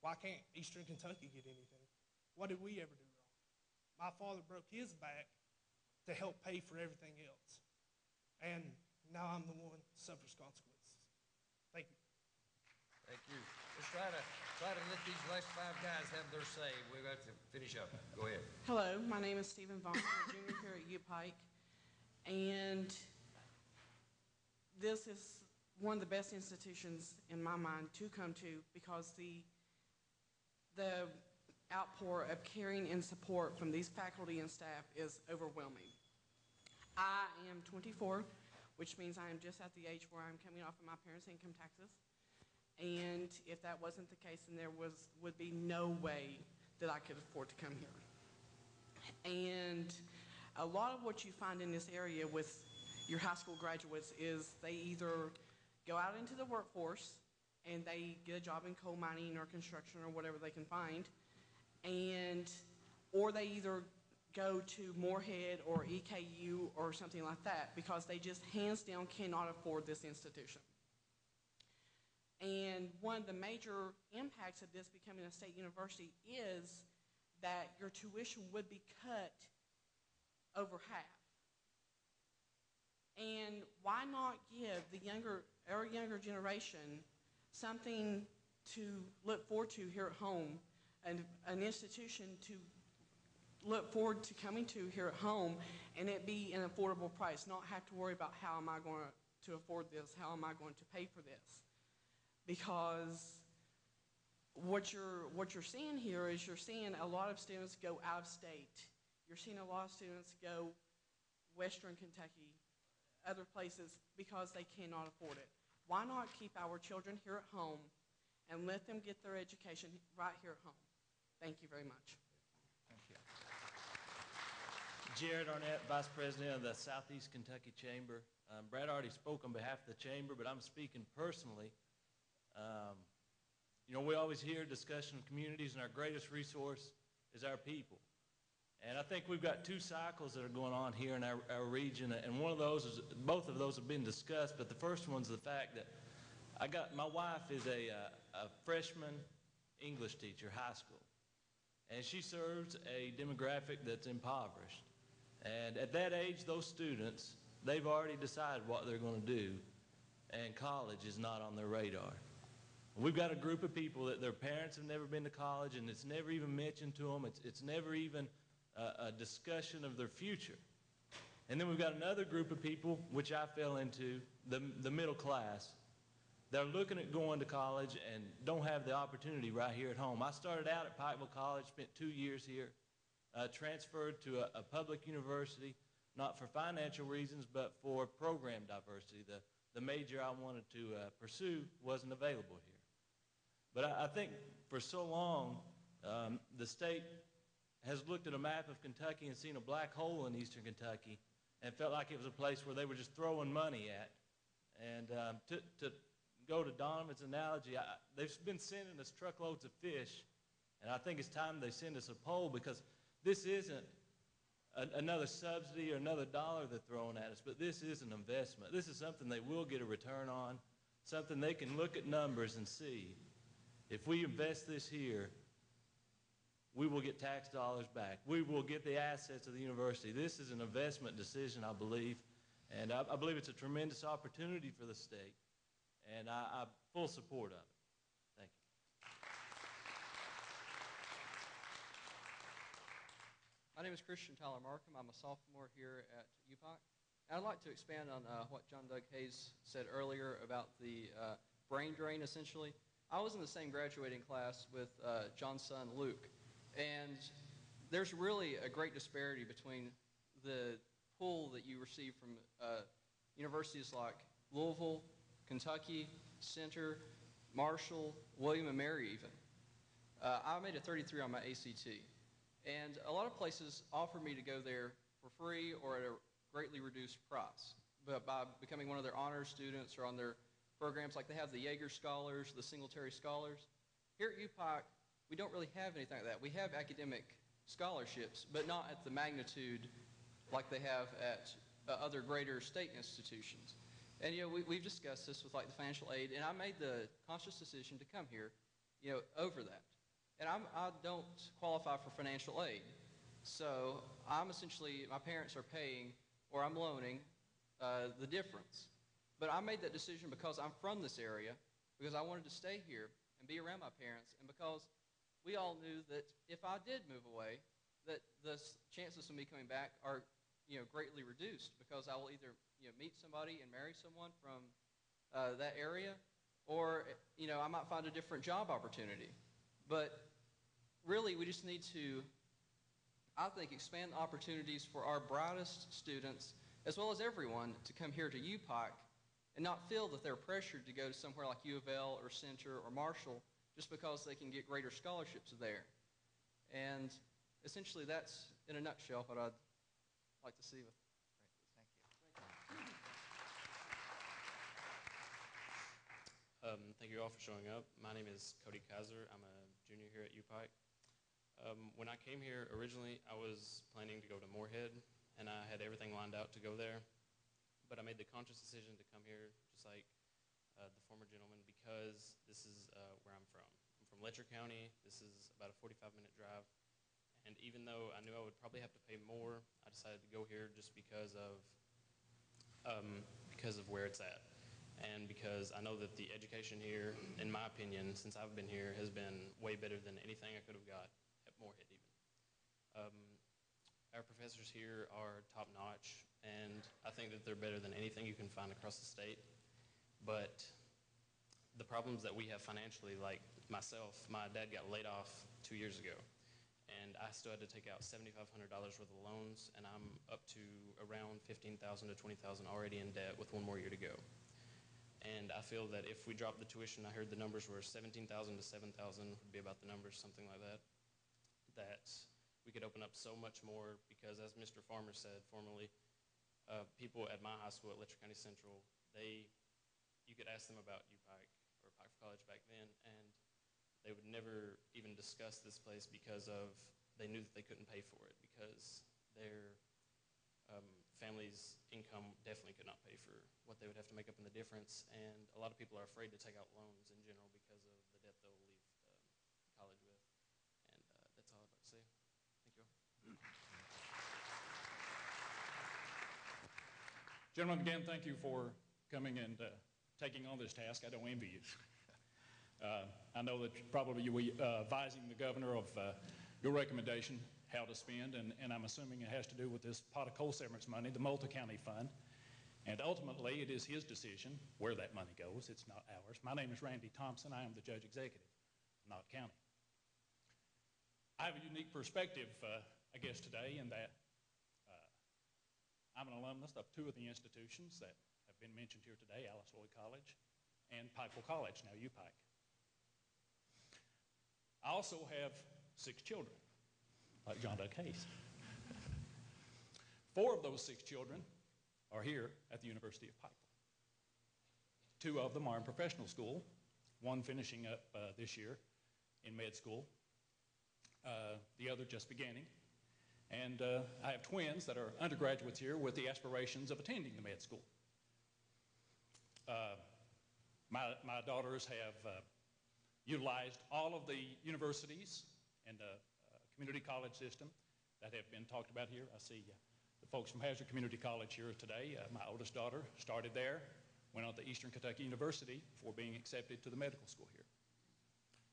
Why can't Eastern Kentucky get anything? What did we ever do wrong? My father broke his back to help pay for everything else. And now I'm the one that suffers consequences. Thank you. Thank you. Let's try to let these last 5 guys have their say. We've got to finish up. Go ahead. Hello, my name is Stephen Vaughn. I'm a junior here at UPIKE. And this is one of the best institutions in my mind to come to because the outpour of caring and support from these faculty and staff is overwhelming. I am 24, which means I am just at the age where I'm coming off of my parents' income taxes. And if that wasn't the case, then there would be no way that I could afford to come here. And a lot of what you find in this area with your high school graduates is they either go out into the workforce and they get a job in coal mining or construction or whatever they can find, or they either go to Moorhead or EKU or something like that because they just hands down cannot afford this institution. And one of the major impacts of this becoming a state university is that your tuition would be cut over half. And why not give our younger generation something to look forward to here at home, and an institution to look forward to coming to here at home, and it be an affordable price, not have to worry about how am I going to afford this, how am I going to pay for this. Because what you're seeing here is you're seeing a lot of students go out of state. You're seeing a lot of students go Western Kentucky, other places, because they cannot afford it. Why not keep our children here at home and let them get their education right here at home? Thank you very much. Thank you. Jared Arnett, Vice President of the Southeast Kentucky Chamber. Brad already spoke on behalf of the Chamber, but I'm speaking personally. You know, we always hear discussion of communities, and our greatest resource is our people. And I think we've got two cycles that are going on here in our region, and one of those is, both of those have been discussed, but the first one's the fact that my wife is a freshman English teacher, high school, and she serves a demographic that's impoverished. And at that age, those students, they've already decided what they're going to do, and college is not on their radar. We've got a group of people that their parents have never been to college, and it's never even mentioned to them. It's never even a discussion of their future. And then we've got another group of people, which I fell into, the middle class. They're looking at going to college and don't have the opportunity right here at home. I started out at Pikeville College, spent 2 years here, transferred to a public university, not for financial reasons, but for program diversity. The major I wanted to pursue wasn't available here. But I think for so long, the state has looked at a map of Kentucky and seen a black hole in eastern Kentucky and felt like it was a place where they were just throwing money at. And to go to Donovan's analogy, they've been sending us truckloads of fish, and I think it's time they send us a pole, because this isn't another subsidy or another dollar they're throwing at us, but this is an investment. This is something they will get a return on, something they can look at numbers and see. If we invest this here, we will get tax dollars back. We will get the assets of the university. This is an investment decision, I believe, and I believe it's a tremendous opportunity for the state, and I'm full support of it. Thank you. My name is Christian Tyler Markham. I'm a sophomore here at UPIKE. And I'd like to expand on what John Doug Hayes said earlier about the brain drain, essentially. I was in the same graduating class with John's son, Luke. And there's really a great disparity between the pull that you receive from universities like Louisville, Kentucky, Centre, Marshall, William & Mary even. I made a 33 on my ACT. And a lot of places offer me to go there for free or at a greatly reduced price. But by becoming one of their honors students or on their programs, like they have the Yeager Scholars, the Singletary Scholars. Here at UPIKE, we don't really have anything like that. We have academic scholarships, but not at the magnitude like they have at other greater state institutions. And we've discussed this with like the financial aid, and I made the conscious decision to come here, over that. And I don't qualify for financial aid, so I'm essentially, my parents are paying or I'm loaning the difference. But I made that decision because I'm from this area, because I wanted to stay here and be around my parents, and because we all knew that if I did move away, that the chances of me coming back are, greatly reduced, because I will either, meet somebody and marry someone from that area, or, I might find a different job opportunity. But really, we just need to, I think, expand opportunities for our brightest students, as well as everyone, to come here to UPIKE and not feel that they're pressured to go to somewhere like U of L or Centre or Marshall just because they can get greater scholarships there. And essentially, that's, in a nutshell, what I'd like to see with. Thank you all for showing up. My name is Cody Kaiser. I'm a junior here at UPIKE. When I came here originally, I was planning to go to Moorhead, and I had everything lined out to go there. But I made the conscious decision to come here, just like the former gentleman, because this is where I'm from. I'm from Letcher County. This is about a 45-minute drive. And even though I knew I would probably have to pay more, I decided to go here just because of where it's at. And because I know that the education here, in my opinion, since I've been here, has been way better than anything I could have got at Moorhead even. Our professors here are top-notch, and I think that they're better than anything you can find across the state. But the problems that we have financially, like myself, my dad got laid off 2 years ago, and I still had to take out $7,500 worth of loans, and I'm up to around $15,000 to $20,000 already in debt with 1 more year to go. And I feel that if we drop the tuition, I heard the numbers were $17,000 to $7,000 would be about the numbers, something like that, that we could open up so much more, because as Mr. Farmer said formerly, people at my high school at Letcher County Central, you could ask them about UPIKE or Pikeville College back then, and they would never even discuss this place because of they knew that they couldn't pay for it because their family's income definitely could not pay for what they would have to make up in the difference, and a lot of people are afraid to take out loans in general because of the debt they'll leave college with. And that's all I'd like to say. Thank you all. Gentlemen, again, thank you for coming and taking on this task. I don't envy you. I know that probably you will be advising the governor of your recommendation, how to spend, and I'm assuming it has to do with this pot of coal severance money, the multi-county fund. And ultimately, it is his decision where that money goes. It's not ours. My name is Randy Thompson. I am the judge executive, not county. I have a unique perspective, I guess, today in that I'm an alumnus of two of the institutions that have been mentioned here today, Alice Lloyd College and Pikeville College, now UPIKE. I also have 6 children, like John Doug Hayes. 4 of those 6 children are here at the University of Pikeville. 2 of them are in professional school, one finishing up this year in med school, the other just beginning. And I have twins that are undergraduates here with the aspirations of attending the med school. My daughters have utilized all of the universities and the community college system that have been talked about here. I see the folks from Hazard Community College here today. My oldest daughter started there, went on to Eastern Kentucky University before being accepted to the medical school here.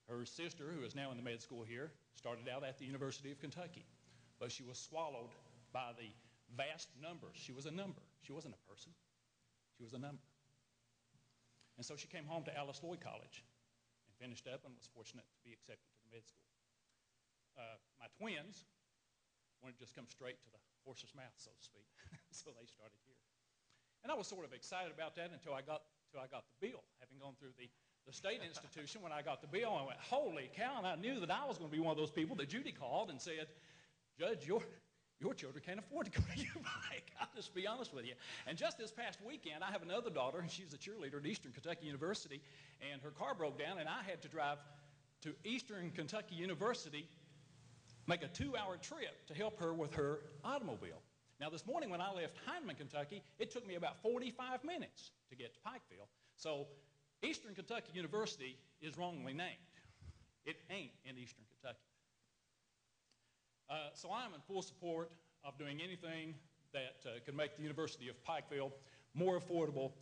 Her sister, who is now in the med school here, started out at the University of Kentucky, but she was swallowed by the vast numbers. She was a number. She wasn't a person. She was a number. And so she came home to Alice Lloyd College and finished up and was fortunate to be accepted to the med school. My twins wanted to just come straight to the horse's mouth, so to speak. So they started here. And I was sort of excited about that until I got the bill. Having gone through the state institution, when I got the bill, I went, holy cow, and I knew that I was going to be one of those people that Judy called and said, Judge, your children can't afford to go to UPIKE. I'll just be honest with you. And just this past weekend, I have another daughter, and she's a cheerleader at Eastern Kentucky University, and her car broke down, and I had to drive to Eastern Kentucky University, make a 2-hour trip to help her with her automobile. Now, this morning when I left Heinemann, Kentucky, it took me about 45 minutes to get to Pikeville. So Eastern Kentucky University is wrongly named. It ain't in Eastern Kentucky. So I'm in full support of doing anything that could make the University of Pikeville more affordable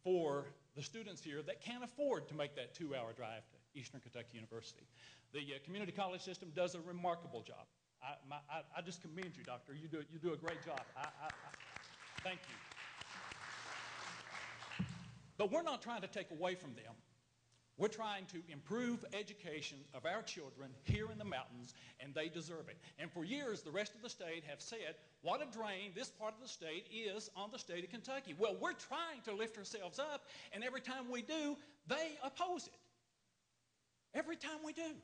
for the students here that can't afford to make that 2-hour drive to Eastern Kentucky University. The community college system does a remarkable job. I just commend you, Doctor. You do a great job. Thank you. But we're not trying to take away from them. We're trying to improve education of our children here in the mountains, and they deserve it. And for years, the rest of the state have said, what a drain this part of the state is on the state of Kentucky. Well, we're trying to lift ourselves up, and every time we do, they oppose it. Every time we do.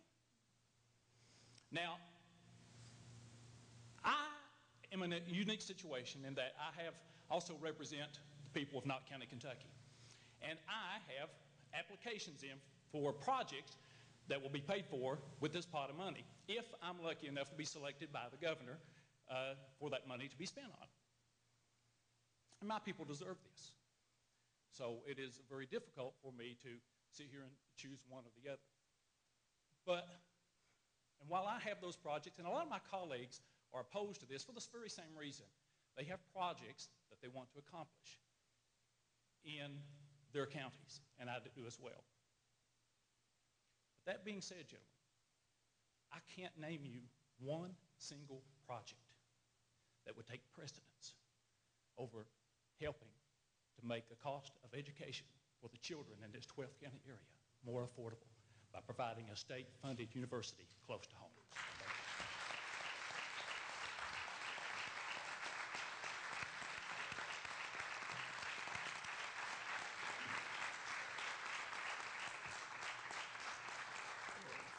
Now, I am in a unique situation in that I have also represent the people of Knott County, Kentucky. And I have applications in for projects that will be paid for with this pot of money, if I'm lucky enough to be selected by the governor for that money to be spent on. And my people deserve this. So it is very difficult for me to sit here and choose one or the other. And while I have those projects, and a lot of my colleagues are opposed to this for this very same reason, they have projects that they want to accomplish in their counties, and I do as well. But that being said, gentlemen, I can't name you one single project that would take precedence over helping to make the cost of education for the children in this 12th county area more affordable by providing a state-funded university close to home.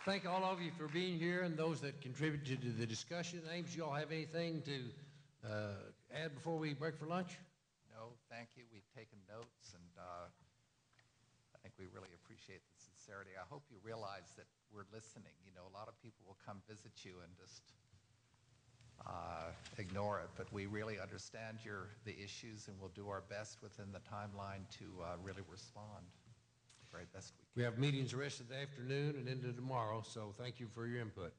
Thank all of you for being here and those that contributed to the discussion. Ames, you all have anything to add before we break for lunch? No, thank you. We've taken notes, and I think we really appreciate the sincerity. I hope you realize that we're listening. You know, a lot of people will come visit you and just ignore it, but we really understand the issues, and we'll do our best within the timeline to really respond the very best we can. We have meetings the rest of the afternoon and into tomorrow, so thank you for your input.